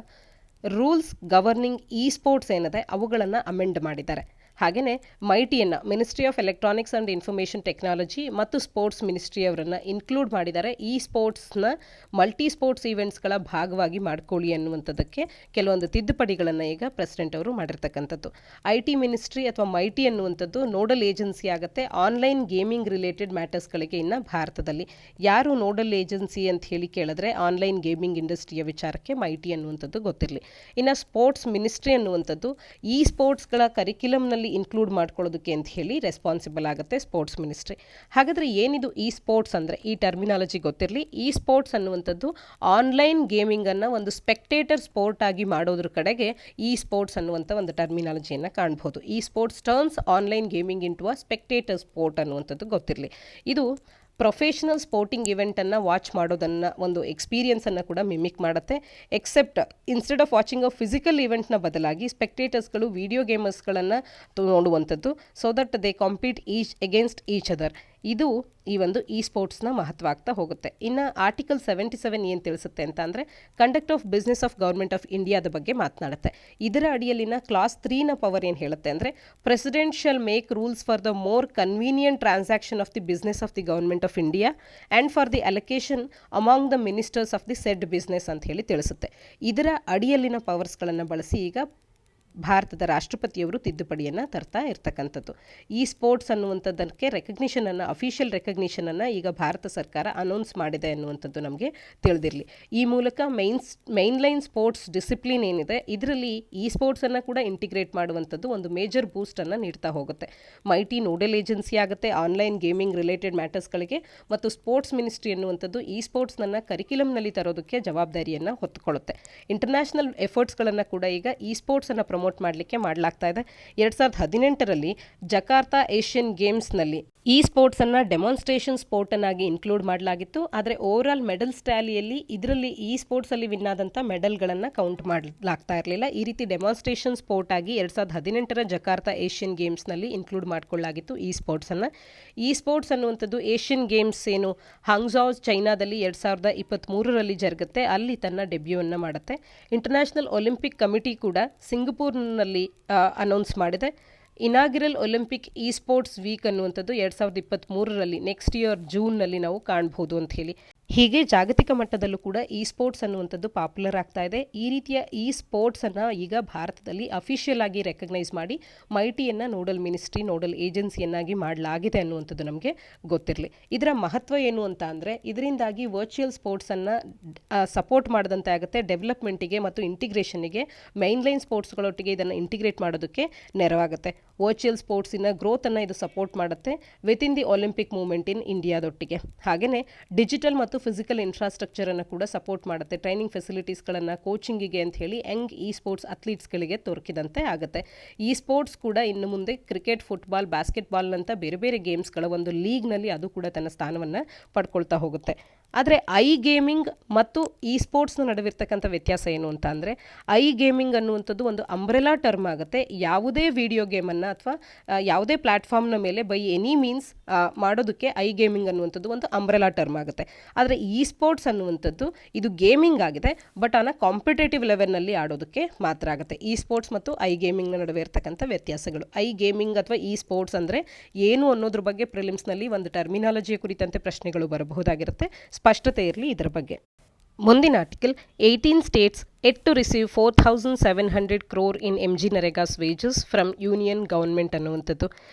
ರೂಲ್ಸ್ ಗವರ್ನಿಂಗ್ ಸ್ಪೋರ್ಟ್ಸ್ ಏನಿದೆ ಅವುಗಳನ್ನು ಅಮೆಂಡ್ ಮಾಡಿದ್ದಾರೆ. ಹಾಗೆಯೇ ಮೈಟಿಯನ್ನು ministry of electronics and information technology ಮತ್ತು ಸ್ಪೋರ್ಟ್ಸ್ ಮಿನಿಸ್ಟ್ರಿ ಅವರನ್ನು ಇನ್ಕ್ಲೂಡ್ ಮಾಡಿದ್ದಾರೆ. ಸ್ಪೋರ್ಟ್ಸ್ನ ಮಲ್ಟಿ ಸ್ಪೋರ್ಟ್ಸ್ ಈವೆಂಟ್ಸ್ಗಳ ಭಾಗವಾಗಿ ಮಾಡ್ಕೊಳ್ಳಿ ಅನ್ನುವಂಥದ್ದಕ್ಕೆ ಕೆಲವೊಂದು ತಿದ್ದುಪಡಿಗಳನ್ನು ಈಗ ಪ್ರೆಸಿಡೆಂಟ್ ಅವರು ಮಾಡಿರ್ತಕ್ಕಂಥದ್ದು. IT ಮಿನಿಸ್ಟ್ರಿ ಅಥವಾ ಮೈಟಿ ಅನ್ನುವಂಥದ್ದು ನೋಡಲ್ ಏಜೆನ್ಸಿ ಆಗುತ್ತೆ ಆನ್ಲೈನ್ ಗೇಮಿಂಗ್ ರಿಲೇಟೆಡ್ ಮ್ಯಾಟರ್ಸ್ಗಳಿಗೆ. ಇನ್ನು ಭಾರತದಲ್ಲಿ ಯಾರು ನೋಡಲ್ ಏಜೆನ್ಸಿ ಅಂತ ಹೇಳಿ ಕೇಳಿದ್ರೆ ಆನ್ಲೈನ್ ಗೇಮಿಂಗ್ ಇಂಡಸ್ಟ್ರಿಯ ವಿಚಾರಕ್ಕೆ ಮೈಟಿ ಅನ್ನುವಂಥದ್ದು ಗೊತ್ತಿರಲಿ. ಇನ್ನು ಸ್ಪೋರ್ಟ್ಸ್ ಮಿನಿಸ್ಟ್ರಿ ಅನ್ನುವಂಥದ್ದು ಸ್ಪೋರ್ಟ್ಸ್ಗಳ ಕರಿಕ್ಯುಲಮ್ನಲ್ಲಿ ಇನ್ಕ್ಲೂಡ್ ಮಾಡ್ಕೊಳ್ಳೋದಕ್ಕೆ ಅಂತ ಹೇಳಿ ರೆಸ್ಪಾನ್ಸಿಬಲ್ ಆಗುತ್ತೆ ಸ್ಪೋರ್ಟ್ಸ್ ಮಿನಿಸ್ಟ್ರಿ. ಹಾಗಾದರೆ ಏನಿದು ಸ್ಪೋರ್ಟ್ಸ್ ಅಂದರೆ ಈ ಟರ್ಮಿನಾಲಜಿ ಗೊತ್ತಿರಲಿ. ಸ್ಪೋರ್ಟ್ಸ್ ಅನ್ನುವಂಥದ್ದು ಆನ್ಲೈನ್ ಗೇಮಿಂಗನ್ನು ಒಂದು ಸ್ಪೆಕ್ಟೇಟರ್ ಸ್ಪೋರ್ಟ್ ಆಗಿ ಮಾಡೋದ್ರ ಕಡೆಗೆ ಸ್ಪೋರ್ಟ್ಸ್ ಅನ್ನುವಂಥ ಒಂದು ಟರ್ಮಿನಾಲಜಿಯನ್ನು ಕಾಣ್ಬೋದು. Sports turns online gaming into a spectator sport ಅನ್ನುವಂಥದ್ದು ಗೊತ್ತಿರಲಿ. ಇದು ಪ್ರೊಫೆಷನಲ್ ಸ್ಪೋರ್ಟಿಂಗ್ ಇವೆಂಟನ್ನು ವಾಚ್ ಮಾಡೋದನ್ನು ಒಂದು ಎಕ್ಸ್ಪೀರಿಯನ್ಸನ್ನು ಕೂಡ ಮಿಮಿಕ್ ಮಾಡುತ್ತೆ. Except instead of watching a physical ಇವೆಂಟ್ನ ಬದಲಾಗಿ ಸ್ಪೆಕ್ಟೇಟರ್ಸ್ಗಳು ವಿಡಿಯೋ ಗೇಮರ್ಸ್ಗಳನ್ನು ನೋಡುವಂಥದ್ದು, so that they compete against each other. ಇದು ಈ ಒಂದು ಸ್ಪೋರ್ಟ್ಸ್ನ ಮಹತ್ವ ಆಗ್ತಾ ಹೋಗುತ್ತೆ. ಇನ್ನು ಆರ್ಟಿಕಲ್ 77 ಏನು ತಿಳಿಸುತ್ತೆ ಅಂತ ಅಂದರೆ conduct of business of government of ಇಂಡಿಯಾದ ಬಗ್ಗೆ ಮಾತನಾಡುತ್ತೆ. ಇದರ ಅಡಿಯಲ್ಲಿನ ಕ್ಲಾಸ್ 3ನ ಪವರ್ ಏನು ಹೇಳುತ್ತೆ ಅಂದರೆ president shall make rules for the more convenient transaction of the business of the government of India and for the allocation among the ministers of the said business ಅಂತ ಹೇಳಿ ತಿಳಿಸುತ್ತೆ. ಇದರ ಅಡಿಯಲ್ಲಿನ ಪವರ್ಸ್ಗಳನ್ನು ಬಳಸಿ ಈಗ ಭಾರತದ ರಾಷ್ಟ್ರಪತಿಯವರು ತಿದ್ದುಪಡಿಯನ್ನು ತರ್ತಾ ಇರ್ತಕ್ಕಂಥದ್ದು. ಸ್ಪೋರ್ಟ್ಸ್ ಅನ್ನುವಂಥದ್ದಕ್ಕೆ ರೆಕಗ್ನಿಷನನ್ನು, ಅಫಿಷಿಯಲ್ ರೆಕಗ್ನಿಷನನ್ನು ಈಗ ಭಾರತ ಸರ್ಕಾರ ಅನೌನ್ಸ್ ಮಾಡಿದೆ ಅನ್ನುವಂಥದ್ದು ನಮಗೆ ತಿಳಿದಿರಲಿ. ಈ ಮೂಲಕ ಮೈನ್ಲೈನ್ ಸ್ಪೋರ್ಟ್ಸ್ ಡಿಸಿಪ್ಲಿನ್ ಏನಿದೆ ಇದರಲ್ಲಿ ಸ್ಪೋರ್ಟ್ಸನ್ನು ಕೂಡ ಇಂಟಿಗ್ರೇಟ್ ಮಾಡುವಂಥದ್ದು ಒಂದು ಮೇಜರ್ ಬೂಸ್ಟನ್ನು ನೀಡ್ತಾ ಹೋಗುತ್ತೆ. ಮೈಟಿ ನೋಡಲ್ ಏಜೆನ್ಸಿ ಆಗುತ್ತೆ ಆನ್ಲೈನ್ ಗೇಮಿಂಗ್ ರಿಲೇಟೆಡ್ ಮ್ಯಾಟರ್ಸ್ಗಳಿಗೆ, ಮತ್ತು ಸ್ಪೋರ್ಟ್ಸ್ ಮಿನಿಸ್ಟ್ರಿ ಅನ್ನುವಂಥದ್ದು ಸ್ಪೋರ್ಟ್ಸ್ನನ್ನು ಕರಿಕ್ಯುಲಮ್ನಲ್ಲಿ ತರೋದಕ್ಕೆ ಜವಾಬ್ದಾರಿಯನ್ನು ಹೊತ್ತುಕೊಳ್ಳುತ್ತೆ. ಇಂಟರ್ನ್ಯಾಷನಲ್ ಎಫರ್ಟ್ಸ್ಗಳನ್ನು ಕೂಡ ಈಗ ಸ್ಪೋರ್ಟ್ಸನ್ನು ಪ್ರಮೋಟ್ ಮಾಡಲಿಕ್ಕೆ ಮಾಡಲಾಗ್ತಾ ಇದೆ. 2018ರಲ್ಲಿ ಜಕಾರ್ತಾ ಏಷ್ಯನ್ ಗೇಮ್ಸ್ನಲ್ಲಿ ಸ್ಪೋರ್ಟ್ಸನ್ನು ಡೆಮಾನ್ಸ್ಟ್ರೇಷನ್ ಸ್ಪೋರ್ಟನ್ನಾಗಿ ಇನ್ಕ್ಲೂಡ್ ಮಾಡಲಾಗಿತ್ತು. ಆದರೆ ಓವರಾಲ್ ಮೆಡಲ್ಸ್ ಟ್ಯಾಲಿಯಲ್ಲಿ ಇದರಲ್ಲಿ ಸ್ಪೋರ್ಟ್ಸಲ್ಲಿ ವಿನ್ ಆದಂಥ ಮೆಡಲ್ಗಳನ್ನು ಕೌಂಟ್ ಮಾಡಲಾಗ್ತಾ ಇರಲಿಲ್ಲ. ಈ ರೀತಿ ಡೆಮಾನ್ಸ್ಟ್ರೇಷನ್ ಸ್ಪೋರ್ಟ್ ಆಗಿ 2018ರ ಜಕಾರ್ತಾ ಏಷ್ಯನ್ ಗೇಮ್ಸ್ನಲ್ಲಿ ಇನ್ಕ್ಲೂಡ್ ಮಾಡಿಕೊಳ್ಳಲಾಗಿತ್ತು ಸ್ಪೋರ್ಟ್ಸನ್ನು. ಸ್ಪೋರ್ಟ್ಸ್ ಅನ್ನುವಂಥದ್ದು ಏಷ್ಯನ್ ಗೇಮ್ಸ್ ಏನು ಹಾಂಗ್ಝೌ ಚೈನಾದಲ್ಲಿ 2023ರಲ್ಲಿ ಜರುಗುತ್ತೆ, ಅಲ್ಲಿ ತನ್ನ ಡೆಬ್ಯೂವನ್ನು ಮಾಡುತ್ತೆ. ಇಂಟರ್ನ್ಯಾಷನಲ್ ಒಲಿಂಪಿಕ್ ಕಮಿಟಿ ಕೂಡ ಸಿಂಗಪೂರ್ನಲ್ಲಿ ಅನೌನ್ಸ್ ಮಾಡಿದೆ. ಇನಾಗಿರಲ್ ಒಲಿಂಪಿಕ್ ಸ್ಪೋರ್ಟ್ಸ್ ವೀಕ್ ಅನ್ನುವಂಥದ್ದು 2023ರಲ್ಲಿ ನೆಕ್ಸ್ಟ್ ಇಯರ್ ಜೂನ್ನಲ್ಲಿ ನಾವು ಕಾಣ್ಬೋದು ಅಂತ ಹೇಳಿ. ಹೀಗೆ ಜಾಗತಿಕ ಮಟ್ಟದಲ್ಲೂ ಕೂಡ ಸ್ಪೋರ್ಟ್ಸ್ ಅನ್ನುವಂಥದ್ದು ಪಾಪ್ಯುಲರ್ ಆಗ್ತಾ ಇದೆ. ಈ ರೀತಿಯ ಸ್ಪೋರ್ಟ್ಸನ್ನು ಈಗ ಭಾರತದಲ್ಲಿ ಅಫಿಷಿಯಲ್ ಆಗಿ ರೆಕಗ್ನೈಸ್ ಮಾಡಿ ಮೈಟಿಯನ್ನು ನೋಡಲ್ ಮಿನಿಸ್ಟ್ರಿ, ನೋಡಲ್ ಏಜೆನ್ಸಿಯನ್ನಾಗಿ ಮಾಡಲಾಗಿದೆ ಅನ್ನುವಂಥದ್ದು ನಮಗೆ ಗೊತ್ತಿರಲಿ. ಇದರ ಮಹತ್ವ ಏನು ಅಂತ ಅಂದರೆ ಇದರಿಂದಾಗಿ ವರ್ಚುವಲ್ ಸ್ಪೋರ್ಟ್ಸನ್ನು ಸಪೋರ್ಟ್ ಮಾಡಿದಂತೆ ಆಗುತ್ತೆ. ಡೆವಲಪ್ಮೆಂಟಿಗೆ ಮತ್ತು ಇಂಟಿಗ್ರೇಷನ್ನಿಗೆ ಮೈನ್ಲೈನ್ ಸ್ಪೋರ್ಟ್ಸ್ಗಳೊಟ್ಟಿಗೆ ಇದನ್ನು ಇಂಟಿಗ್ರೇಟ್ ಮಾಡೋದಕ್ಕೆ ನೆರವಾಗುತ್ತೆ. ವರ್ಚುವಲ್ ಸ್ಪೋರ್ಟ್ಸಿನ ಗ್ರೋತನ್ನು ಇದು ಸಪೋರ್ಟ್ ಮಾಡುತ್ತೆ ವಿತಿನ್ ದಿ ಒಲಿಂಪಿಕ್ ಮೂವ್ಮೆಂಟ್ ಇನ್ ಇಂಡಿಯಾದೊಟ್ಟಿಗೆ. ಹಾಗೆಯೇ ಡಿಜಿಟಲ್ ಮತ್ತು ಫಿಸಿಕಲ್ ಇನ್ಫ್ರಾಸ್ಟ್ರಕ್ಚರನ್ನು ಕೂಡ ಸಪೋರ್ಟ್ ಮಾಡುತ್ತೆ. ಟ್ರೈನಿಂಗ್ ಫೆಸಿಲಿಟೀಸ್ಗಳನ್ನು ಕೋಚಿಂಗಿಗೆ ಅಂತ ಹೇಳಿ ಯಂಗ್ ಸ್ಪೋರ್ಟ್ಸ್ ಅಥ್ಲೀಟ್ಸ್ಗಳಿಗೆ ದೊರಕಿದಂತೆ ಆಗುತ್ತೆ. ಸ್ಪೋರ್ಟ್ಸ್ ಕೂಡ ಇನ್ನು ಮುಂದೆ ಕ್ರಿಕೆಟ್, ಫುಟ್ಬಾಲ್, ಬಾಸ್ಕೆಟ್ಬಾಲ್ನಂಥ ಬೇರೆ ಬೇರೆ ಗೇಮ್ಸ್ಗಳ ಒಂದು ಲೀಗ್ನಲ್ಲಿ ಅದು ಕೂಡ ತನ್ನ ಸ್ಥಾನವನ್ನು ಪಡ್ಕೊಳ್ತಾ ಹೋಗುತ್ತೆ. ಆದರೆ ಗೇಮಿಂಗ್ ಮತ್ತು ಸ್ಪೋರ್ಟ್ಸ್ನ ನಡುವಿರ್ತಕ್ಕಂಥ ವ್ಯತ್ಯಾಸ ಏನು ಅಂತ ಅಂದರೆ ಗೇಮಿಂಗ್ ಅನ್ನುವಂಥದ್ದು ಒಂದು ಅಂಬ್ರೆಲಾ ಟರ್ಮ್ ಆಗುತ್ತೆ. ಯಾವುದೇ ವಿಡಿಯೋ ಗೇಮನ್ನು ಅಥವಾ ಯಾವುದೇ ಪ್ಲ್ಯಾಟ್ಫಾರ್ಮ್ನ ಮೇಲೆ ಬೈ ಎನಿ ಮೀನ್ಸ್ ಮಾಡೋದಕ್ಕೆ ಗೇಮಿಂಗ್ ಅನ್ನುವಂಥದ್ದು ಒಂದು ಅಂಬ್ರೆಲಾ ಟರ್ಮ್ ಆಗುತ್ತೆ. ಆದರೆ ಸ್ಪೋರ್ಟ್ಸ್ ಅನ್ನುವಂಥದ್ದು ಇದು ಗೇಮಿಂಗ್ ಆಗಿದೆ, ಬಟ್ ಆನ್ ಕಾಂಪಿಟೇಟಿವ್ ಲೆವೆಲ್ನಲ್ಲಿ ಆಡೋದಕ್ಕೆ ಮಾತ್ರ ಆಗುತ್ತೆ. ಸ್ಪೋರ್ಟ್ಸ್ ಮತ್ತು ಗೇಮಿಂಗ್ನ ನಡುವೆ ಇರ್ತಕ್ಕಂಥ ವ್ಯತ್ಯಾಸಗಳು. ಗೇಮಿಂಗ್ ಅಥವಾ ಸ್ಪೋರ್ಟ್ಸ್ ಅಂದರೆ ಏನು ಅನ್ನೋದ್ರ ಬಗ್ಗೆ ಪ್ರಿಲಿಮ್ಸ್ನಲ್ಲಿ ಒಂದು ಟರ್ಮಿನಾಲಜಿಯ ಕುರಿತಂತೆ ಪ್ರಶ್ನೆಗಳು ಬರಬಹುದಾಗಿರುತ್ತೆ. ಸ್ಪಷ್ಟತೆ ಇರಲಿ ಇದರ ಬಗ್ಗೆ. ಮುಂದಿನ article 18 states yet to receive 4,700 crore in MG Narega's wages from union government ಅನ್ನುವಂಥದ್ದು.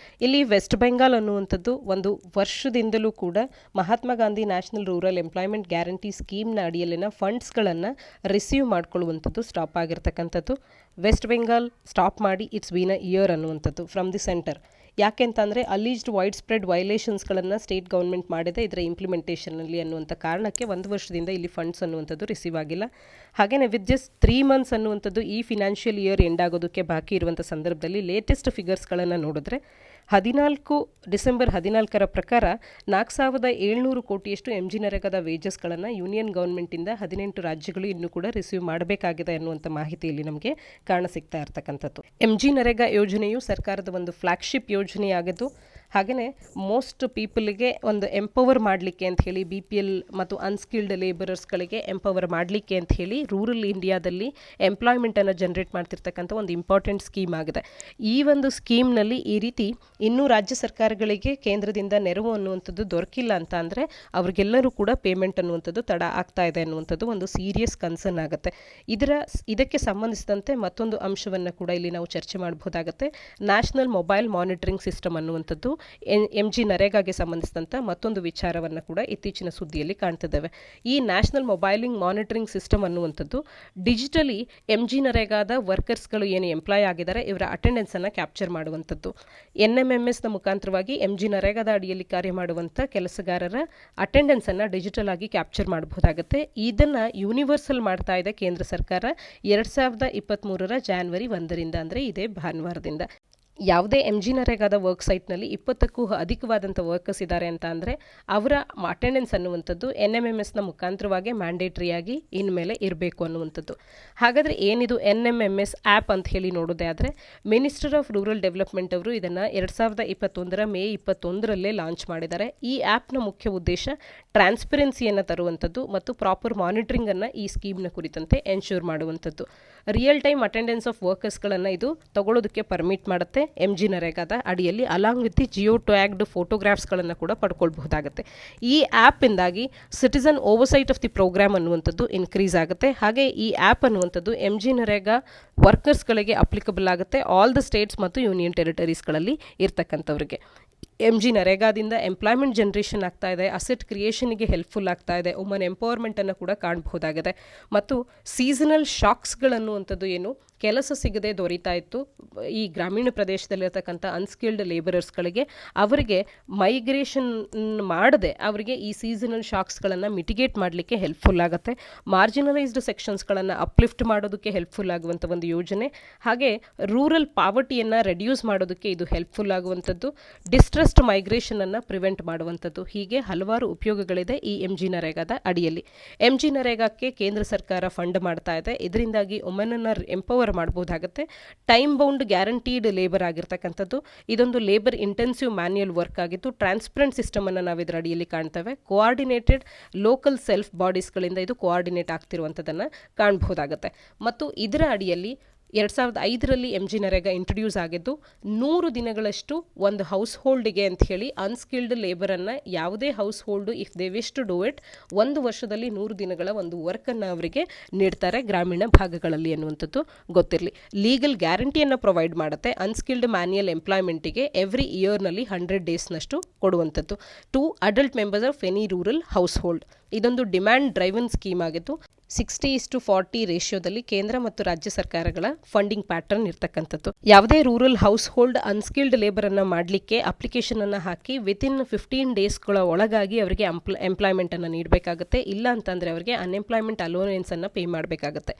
ಇಲ್ಲಿ ವೆಸ್ಟ್ ಬೆಂಗಾಲ್ ಅನ್ನುವಂಥದ್ದು ಒಂದು ವರ್ಷದಿಂದಲೂ ಕೂಡ Mahatma Gandhi national rural employment guarantee ಸ್ಕೀಮ್ನ ಅಡಿಯಲ್ಲಿನ ಫಂಡ್ಸ್ಗಳನ್ನು ರಿಸೀವ್ ಮಾಡ್ಕೊಳ್ಳುವಂಥದ್ದು ಸ್ಟಾಪ್ ಆಗಿರ್ತಕ್ಕಂಥದ್ದು. ವೆಸ್ಟ್ ಬೆಂಗಾಲ್ ಸ್ಟಾಪ್ ಮಾಡಿ ಇಟ್ಸ್ ಬೀನ್ ಅ ಇಯರ್ ಅನ್ನುವಂಥದ್ದು ಫ್ರಮ್ ದಿ ಸೆಂಟರ್. ಯಾಕೆಂತಂದರೆ ಅಲೀಜ್ಡ್ ವೈಡ್ ಸ್ಪ್ರೆಡ್ ವೈಲೇಷನ್ಸ್ಗಳನ್ನು ಸ್ಟೇಟ್ ಗೌರ್ಮೆಂಟ್ ಮಾಡಿದೆ ಇದರ ಇಂಪ್ಲಿಮೆಂಟೇಷನಲ್ಲಿ ಅನ್ನುವಂಥ ಕಾರಣಕ್ಕೆ ಒಂದು ವರ್ಷದಿಂದ ಇಲ್ಲಿ ಫಂಡ್ಸ್ ಅನ್ನುವಂಥದ್ದು ರಿಸೀವ್ ಆಗಿಲ್ಲ. ಹಾಗೆಯೇ ವಿತ್ ಜಸ್ಟ್ 3 months ಅನ್ನುವಂಥದ್ದು ಈ ಫಿನಾನ್ಷಿಯಲ್ ಇಯರ್ ಎಂಡ್ ಆಗೋದಕ್ಕೆ ಬಾಕಿ ಇರುವಂಥ ಸಂದರ್ಭದಲ್ಲಿ ಲೇಟೆಸ್ಟ್ ಫಿಗರ್ಸ್ಗಳನ್ನು ನೋಡಿದ್ರೆ ಡಿಸೆಂಬರ್ 14 ಪ್ರಕಾರ 4,700 ಕೋಟಿಯಷ್ಟು MG ನರೇಗಾದ ವೇಜಸ್ಗಳನ್ನು ಯೂನಿಯನ್ ಗೌರ್ಮೆಂಟಿಂದ 18 ರಾಜ್ಯಗಳು ಇನ್ನೂ ಕೂಡ ರಿಸೀವ್ ಮಾಡಬೇಕಾಗಿದೆ ಅನ್ನುವಂಥ ಮಾಹಿತಿಯಲ್ಲಿ ನಮಗೆ ಕಾಣಸಿಗ್ತಾ ಇರ್ತಕ್ಕಂಥದ್ದು. MG ನರೇಗಾ ಯೋಜನೆಯು ಸರ್ಕಾರದ ಒಂದು ಫ್ಲ್ಯಾಗ್ಶಿಪ್ ಯೋಜನೆಯಾಗಿದ್ದು, ಹಾಗೆಯೇ ಮೋಸ್ಟ್ ಪೀಪಲ್ಗೆ ಒಂದು ಎಂಪವರ್ ಮಾಡಲಿಕ್ಕೆ ಅಂತ ಹೇಳಿ BPL ಮತ್ತು ಅನ್ಸ್ಕಿಲ್ಡ್ ಲೇಬರರ್ಸ್ಗಳಿಗೆ ಎಂಪವರ್ ಮಾಡಲಿಕ್ಕೆ ಅಂತ ಹೇಳಿ ರೂರಲ್ ಇಂಡಿಯಾದಲ್ಲಿ ಎಂಪ್ಲಾಯ್ಮೆಂಟನ್ನು ಜನರೇಟ್ ಮಾಡ್ತಿರ್ತಕ್ಕಂಥ ಒಂದು ಇಂಪಾರ್ಟೆಂಟ್ ಸ್ಕೀಮ್ ಆಗಿದೆ. ಈ ಒಂದು ಸ್ಕೀಮ್ನಲ್ಲಿ ಈ ರೀತಿ ಇನ್ನೂ ರಾಜ್ಯ ಸರ್ಕಾರಗಳಿಗೆ ಕೇಂದ್ರದಿಂದ ನೆರವು ಅನ್ನುವಂಥದ್ದು ದೊರಕಿಲ್ಲ ಅಂತ ಅಂದರೆ ಅವ್ರಿಗೆಲ್ಲರೂ ಕೂಡ ಪೇಮೆಂಟ್ ಅನ್ನುವಂಥದ್ದು ತಡ ಆಗ್ತಾ ಇದೆ ಅನ್ನುವಂಥದ್ದು ಒಂದು ಸೀರಿಯಸ್ ಕನ್ಸರ್ನ್ ಆಗುತ್ತೆ. ಇದಕ್ಕೆ ಸಂಬಂಧಿಸಿದಂತೆ ಮತ್ತೊಂದು ಅಂಶವನ್ನು ಕೂಡ ಇಲ್ಲಿ ನಾವು ಚರ್ಚೆ ಮಾಡಬಹುದಾಗುತ್ತೆ. ನ್ಯಾಷನಲ್ ಮೊಬೈಲ್ ಮಾನಿಟರಿಂಗ್ ಸಿಸ್ಟಮ್ ಅನ್ನುವಂಥದ್ದು MG ನರೇಗಾಗೆ ಸಂಬಂಧಿಸಿದಂಥ ಮತ್ತೊಂದು ವಿಚಾರವನ್ನು ಕೂಡ ಇತ್ತೀಚಿನ ಸುದ್ದಿಯಲ್ಲಿ ಕಾಣ್ತಿದ್ದೇವೆ. ಈ ನ್ಯಾಷನಲ್ ಮೊಬೈಲಿಂಗ್ ಮಾನಿಟರಿಂಗ್ ಸಿಸ್ಟಮ್ ಅನ್ನುವಂಥದ್ದು ಡಿಜಿಟಲಿ MG ನರೇಗಾದ ವರ್ಕರ್ಸ್ಗಳು ಏನು ಎಂಪ್ಲಾಯ್ ಆಗಿದ್ದಾರೆ ಇವರ ಅಟೆಂಡೆನ್ಸನ್ನು ಕ್ಯಾಪ್ಚರ್ ಮಾಡುವಂಥದ್ದು. NMMS ಮುಖಾಂತರವಾಗಿ MG ನರೇಗಾದ ಅಡಿಯಲ್ಲಿ ಕಾರ್ಯ ಮಾಡುವಂಥ ಕೆಲಸಗಾರರ ಅಟೆಂಡೆನ್ಸನ್ನು ಡಿಜಿಟಲ್ ಆಗಿ ಕ್ಯಾಪ್ಚರ್ ಮಾಡಬಹುದಾಗುತ್ತೆ. ಇದನ್ನು ಯೂನಿವರ್ಸಲ್ ಮಾಡ್ತಾ ಇದೆ ಕೇಂದ್ರ ಸರ್ಕಾರ 2023 ಜಾನ್ವರಿ 1ರಿಂದ, ಅಂದರೆ ಇದೇ ಭಾನುವಾರದಿಂದ. ಯಾವುದೇ MG ನರೇಗಾದ ವರ್ಕ್ ಸೈಟ್ನಲ್ಲಿ 20ಕ್ಕೂ ಅಧಿಕವಾದಂಥ ವರ್ಕರ್ಸ್ ಇದ್ದಾರೆ ಅಂತ ಅಂದರೆ ಅವರ ಅಟೆಂಡೆನ್ಸ್ ಅನ್ನುವಂಥದ್ದು NMMSನ ಮುಖಾಂತರವಾಗಿ ಮ್ಯಾಂಡೇಟ್ರಿಯಾಗಿ ಇನ್ಮೇಲೆ ಇರಬೇಕು ಅನ್ನುವಂಥದ್ದು. ಹಾಗಾದರೆ ಏನಿದು NMMS ಆ್ಯಪ್ ಅಂತ ಹೇಳಿ ನೋಡೋದೇ ಆದರೆ, ಮಿನಿಸ್ಟರ್ ಆಫ್ ರೂರಲ್ ಡೆವಲಪ್ಮೆಂಟ್ ಅವರು ಇದನ್ನು 2021 ಮೇ 21ರಲ್ಲೇ ಲಾಂಚ್ ಮಾಡಿದ್ದಾರೆ. ಈ ಆ್ಯಪ್ನ ಮುಖ್ಯ ಉದ್ದೇಶ ಟ್ರಾನ್ಸ್ಪರೆನ್ಸಿಯನ್ನು ತರುವಂಥದ್ದು ಮತ್ತು ಪ್ರಾಪರ್ ಮಾನಿಟರಿಂಗನ್ನು ಈ ಸ್ಕೀಮ್ನ ಕುರಿತಂತೆ ಎನ್ಶೂರ್ ಮಾಡುವಂಥದ್ದು. ರಿಯಲ್ ಟೈಮ್ ಅಟೆಂಡೆನ್ಸ್ ಆಫ್ ವರ್ಕರ್ಸ್ಗಳನ್ನು ಇದು ತಗೊಳ್ಳೋದಕ್ಕೆ ಪರ್ಮಿಟ್ ಮಾಡುತ್ತೆ MG ನರೇಗಾದ ಅಡಿಯಲ್ಲಿ. Along with the geo tagged ಫೋಟೋಗ್ರಾಫ್ಸ್ಗಳನ್ನು ಕೂಡ ಪಡ್ಕೊಳ್ಬಹುದಾಗುತ್ತೆ. ಈ ಆ್ಯಪಿಂದಾಗಿ citizen oversight of the programme ಅನ್ನುವಂಥದ್ದು ಇನ್ಕ್ರೀಸ್ ಆಗುತ್ತೆ. ಹಾಗೆ ಈ ಆ್ಯಪ್ ಅನ್ನುವಂಥದ್ದು MG ನರೇಗಾ ವರ್ಕರ್ಸ್ಗಳಿಗೆ ಅಪ್ಲಿಕಬಲ್ ಆಗುತ್ತೆ, ಆಲ್ ದ ಸ್ಟೇಟ್ಸ್ ಮತ್ತು ಯೂನಿಯನ್ ಟೆರಿಟರೀಸ್ಗಳಲ್ಲಿ ಇರ್ತಕ್ಕಂಥವ್ರಿಗೆ. MG ನರೇಗಾದಿಂದ ಎಂಪ್ಲಾಯ್ಮೆಂಟ್ ಜನರೇಷನ್ ಆಗ್ತಾ ಇದೆ, ಅಸೆಟ್ ಕ್ರಿಯೇಷನ್ಗೆ ಹೆಲ್ಪ್ಫುಲ್ ಆಗ್ತಾ ಇದೆ, ವುಮನ್ ಎಂಪವರ್ಮೆಂಟನ್ನು ಕೂಡ ಕಾಣಬಹುದಾಗಿದೆ. ಮತ್ತು ಸೀಸನಲ್ ಶಾಕ್ಸ್ಗಳನ್ನುವಂಥದ್ದು ಏನು ಕೆಲಸ ಸಿಗದೆ ದೊರೀತಾ ಇತ್ತು ಈ ಗ್ರಾಮೀಣ ಪ್ರದೇಶದಲ್ಲಿರ್ತಕ್ಕಂಥ ಅನ್ಸ್ಕಿಲ್ಡ್ ಲೇಬರರ್ಸ್ಗಳಿಗೆ, ಅವರಿಗೆ ಮೈಗ್ರೇಷನ್ ಮಾಡದೆ ಅವರಿಗೆ ಈ ಸೀಸನಲ್ ಶಾಕ್ಸ್ಗಳನ್ನು ಮಿಟಿಗೇಟ್ ಮಾಡಲಿಕ್ಕೆ ಹೆಲ್ಪ್ಫುಲ್ ಆಗುತ್ತೆ. ಮಾರ್ಜಿನಲೈಸ್ಡ್ ಸೆಕ್ಷನ್ಸ್ಗಳನ್ನು ಅಪ್ಲಿಫ್ಟ್ ಮಾಡೋದಕ್ಕೆ ಹೆಲ್ಪ್ಫುಲ್ ಆಗುವಂಥ ಒಂದು ಯೋಜನೆ. ಹಾಗೆ ರೂರಲ್ ಪಾವರ್ಟಿಯನ್ನು ರೆಡ್ಯೂಸ್ ಮಾಡೋದಕ್ಕೆ ಇದು ಹೆಲ್ಪ್ಫುಲ್ ಆಗುವಂಥದ್ದು. ಡಿಸ್ಟ್ರೆಸ್ಡ್ ಮೈಗ್ರೇಷನನ್ನು ಪ್ರಿವೆಂಟ್ ಮಾಡುವಂಥದ್ದು. ಹೀಗೆ ಹಲವಾರು ಉಪಯೋಗಗಳಿದೆ ಈ MG ನರೇಗಾದ ಅಡಿಯಲ್ಲಿ. MG ನರೇಗಾಕ್ಕೆ ಕೇಂದ್ರ ಸರ್ಕಾರ ಫಂಡ್ ಮಾಡ್ತಾ ಇದೆ. ಇದರಿಂದಾಗಿ ವುಮೆನನ್ನು ಎಂಪವರ್ ಮಾಡಬಹುದಾಗುತ್ತೆ. ಟೈಮ್ ಬೌಂಡ್ ಗ್ಯಾರಂಟೀಡ್ ಲೇಬರ್ ಆಗಿರ್ತಕ್ಕಂಥದ್ದು. ಇದೊಂದು ಲೇಬರ್ ಇಂಟೆನ್ಸಿವ್ ಮ್ಯಾನ್ಯುಯಲ್ ವರ್ಕ್ ಆಗಿದ್ದು, ಟ್ರಾನ್ಸ್ಪರೆಂಟ್ ಸಿಸ್ಟಮ್ ಅನ್ನು ನಾವು ಇದರ ಅಡಿಯಲ್ಲಿ ಕಾಣ್ತೇವೆ. ಕೋಆರ್ಡಿನೇಟೆಡ್ ಲೋಕಲ್ ಸೆಲ್ಫ್ ಬಾಡೀಸ್ಗಳಿಂದ ಇದು ಕೋಆರ್ಡಿನೇಟ್ ಆಗ್ತಿರುವಂಥದ್ದನ್ನು ಕಾಣಬಹುದಾಗುತ್ತೆ. ಮತ್ತು ಇದರ ಅಡಿಯಲ್ಲಿ 2005ರಲ್ಲಿ MG ನರೇಗಾ ಇಂಟ್ರೊಡ್ಯೂಸ್ ಆಗಿದ್ದು, 100 ದಿನಗಳಷ್ಟು ಒಂದು ಹೌಸ್ ಹೋಲ್ಡಿಗೆ ಅಂತ ಹೇಳಿ ಅನ್ಸ್ಕಿಲ್ಡ್ ಲೇಬರನ್ನು ಯಾವುದೇ household if they wish to do it 1 ವರ್ಷದಲ್ಲಿ 100 ದಿನಗಳ ಒಂದು ವರ್ಕನ್ನು ಅವರಿಗೆ ನೀಡ್ತಾರೆ ಗ್ರಾಮೀಣ ಭಾಗಗಳಲ್ಲಿ ಅನ್ನುವಂಥದ್ದು ಗೊತ್ತಿರಲಿ. ಲೀಗಲ್ ಗ್ಯಾರಂಟಿಯನ್ನು ಪ್ರೊವೈಡ್ ಮಾಡುತ್ತೆ. ಅನ್ಸ್ಕಿಲ್ಡ್ ಮ್ಯಾನ್ಯುಯಲ್ ಎಂಪ್ಲಾಯ್ಮೆಂಟಿಗೆ ಎವ್ರಿ ಇಯರ್ನಲ್ಲಿ 100 ಡೇಸ್ನಷ್ಟು ಕೊಡುವಂಥದ್ದು to adult members of any rural household. ಇದೊಂದು ಡಿಮ್ಯಾಂಡ್ ಡ್ರೈವನ್ ಸ್ಕೀಮ್ ಆಗಿದ್ದು 60:40 ರೇಷಿಯೋದಲ್ಲಿ ಕೇಂದ್ರ ಮತ್ತು ರಾಜ್ಯ ಸರ್ಕಾರಗಳ ಫಂಡಿಂಗ್ ಪ್ಯಾಟರ್ನ್ ಇರ್ತಕ್ಕಂಥದ್ದು. ಯಾವುದೇ ರೂರಲ್ ಹೌಸ್ ಹೋಲ್ಡ್ ಅನ್ಸ್ಕಿಲ್ಡ್ ಲೇಬರನ್ನು ಮಾಡಲಿಕ್ಕೆ ಅಪ್ಲಿಕೇಶನನ್ನು ಹಾಕಿ ವಿತಿನ್ 15 ಡೇಸ್ಗಳ ಒಳಗಾಗಿ ಅವರಿಗೆ ಎಂಪ್ಲಾಯ್ಮೆಂಟನ್ನು ನೀಡಬೇಕಾಗುತ್ತೆ. ಇಲ್ಲ ಅಂತಂದರೆ ಅವರಿಗೆ ಅನ್ಎಂಪ್ಲಾಯ್ಮೆಂಟ್ ಅಲೋನೆನ್ಸನ್ನು ಪೇ ಮಾಡಬೇಕಾಗುತ್ತೆ.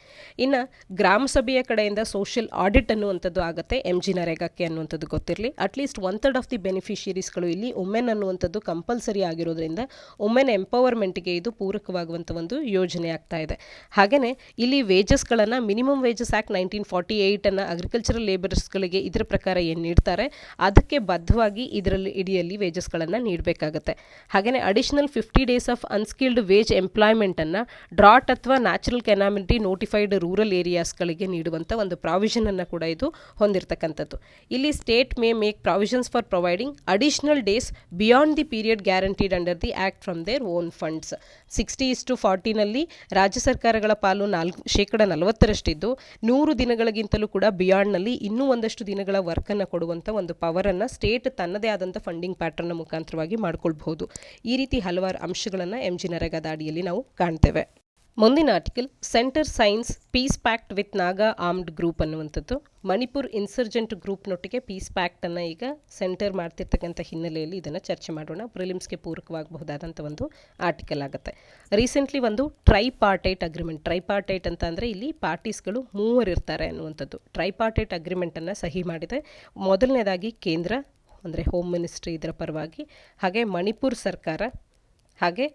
ಇನ್ನು ಗ್ರಾಮ ಸಭೆಯ ಕಡೆಯಿಂದ ಸೋಷಿಯಲ್ ಆಡಿಟ್ ಅನ್ನುವಂಥದ್ದು ಆಗುತ್ತೆ MG ನರೇಗಾಕ್ಕೆ ಅನ್ನುವಂಥದ್ದು ಗೊತ್ತಿರಲಿ. ಅಟ್ಲೀಸ್ಟ್ 1/3 ಆಫ್ ದಿ ಬೆನಿಫಿಷಿಯರೀಸ್ಗಳು ಇಲ್ಲಿ ವುಮೆನ್ ಅನ್ನುವಂಥದ್ದು ಕಂಪಲ್ಸರಿ ಆಗಿರೋದ್ರಿಂದ ವುಮೆನ್ ಎಂಪವರ್ಮೆಂಟ್ಗೆ ಇದು ಪೂರಕವಾಗುವಂಥ ಒಂದು ಯೋಜನೆ ಆಗ್ತಾ ಇದೆ. ಹಾಗೆಯೇ ಇಲ್ಲಿ ವೇಜಸ್ಗಳನ್ನು ಮಿನಿಮಮ್ ವೇಜಸ್ ಆ್ಯಕ್ಟ್ 1948 ಅಗ್ರಿಕಲ್ಚರಲ್ ಲೇಬರ್ಸ್ಗಳಿಗೆ ಇದರ ಪ್ರಕಾರ ಏನು ನೀಡ್ತಾರೆ ಅದಕ್ಕೆ ಬದ್ಧವಾಗಿ ಇದರಲ್ಲಿ ಇಡಿಯಲ್ಲಿ ವೇಜಸ್ಗಳನ್ನು ನೀಡಬೇಕಾಗುತ್ತೆ. ಹಾಗೆಯೇ additional 50 days of unskilled wage ಎಂಪ್ಲಾಯ್ಮೆಂಟನ್ನು ಡ್ರಾಟ್ ಅಥವಾ ನ್ಯಾಚುರಲ್ ಕೆನಾಮಿಲಿಟಿ ನೋಟಿಫೈಡ್ ರೂರಲ್ ಏರಿಯಾಸ್ಗಳಿಗೆ ನೀಡುವಂಥ ಒಂದು ಪ್ರಾವಿಷನನ್ನು ಕೂಡ ಇದು ಹೊಂದಿರತಕ್ಕಂಥದ್ದು. ಇಲ್ಲಿ state may make provisions for providing additional days beyond the period guaranteed under the act from their own funds. 60:40ನಲ್ಲಿ ರಾಜ್ಯ ಸರ್ಕಾರಗಳ ಪಾಲು 40%ರಷ್ಟಿದ್ದು 100 ದಿನಗಳಿಗಿಂತಲೂ ಕೂಡ ಬಿಯಾಂಡ್ನಲ್ಲಿ ಇನ್ನೂ ಒಂದಷ್ಟು ದಿನಗಳ ವರ್ಕನ್ನು ಕೊಡುವಂಥ ಒಂದು ಪವರನ್ನು ಸ್ಟೇಟ್ ತನ್ನದೇ ಆದಂಥ ಫಂಡಿಂಗ್ ಪ್ಯಾಟರ್ನ್ ಮುಖಾಂತರವಾಗಿ ಮಾಡಿಕೊಳ್ಬಹುದು. ಈ ರೀತಿ ಹಲವಾರು ಅಂಶಗಳನ್ನು MG ನರೇಗಾದ ಅಡಿಯಲ್ಲಿ ನಾವು ಕಾಣ್ತೇವೆ. ಮುಂದಿನ article centre signs peace pact with Naga armed group ಅನ್ನುವಂಥದ್ದು. ಮಣಿಪುರ್ ಇನ್ಸರ್ಜೆಂಟ್ ಗ್ರೂಪ್ನೊಟ್ಟಿಗೆ ಪೀಸ್ ಪ್ಯಾಕ್ಟನ್ನು ಈಗ ಸೆಂಟರ್ ಮಾಡ್ತಿರ್ತಕ್ಕಂಥ ಹಿನ್ನೆಲೆಯಲ್ಲಿ ಇದನ್ನು ಚರ್ಚೆ ಮಾಡೋಣ. ಪ್ರಿಲಿಮ್ಸ್ಗೆ ಪೂರಕವಾಗಬಹುದಾದಂಥ ಒಂದು ಆರ್ಟಿಕಲ್ ಆಗುತ್ತೆ. ರೀಸೆಂಟ್ಲಿ ಒಂದು ಟ್ರೈಪಾರ್ಟೈಟ್ ಅಗ್ರಿಮೆಂಟ್, ಟ್ರೈಪಾರ್ಟೈಟ್ ಅಂತ ಅಂದರೆ ಇಲ್ಲಿ ಪಾರ್ಟೀಸ್ಗಳು 3 ಇರ್ತಾರೆ ಅನ್ನುವಂಥದ್ದು. ಟ್ರೈಪಾರ್ಟೈಟ್ ಅಗ್ರಿಮೆಂಟನ್ನು ಸಹಿ ಮಾಡಿದೆ. ಮೊದಲನೇದಾಗಿ ಕೇಂದ್ರ, ಅಂದರೆ ಹೋಮ್ ಮಿನಿಸ್ಟ್ರಿ ಇದರ ಪರವಾಗಿ, ಹಾಗೆ ಮಣಿಪುರ್ ಸರ್ಕಾರ, ಹಾಗೆ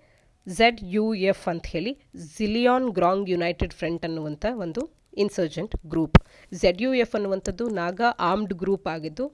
ZUF ಅಂತ ಹೇಳಿ ಜಿಲಿಯಾನ್ ಗ್ರಾಂಗ್ ಯುನೈಟೆಡ್ ಫ್ರಂಟ್ ಅನ್ನುವಂಥ ಒಂದು ಇನ್ಸರ್ಜೆಂಟ್ ಗ್ರೂಪ್. ZUF ಅನ್ನುವಂಥದ್ದು ನಾಗಾ ಆರ್ಮ್ಡ್ ಗ್ರೂಪ್ ಆಗಿದ್ದು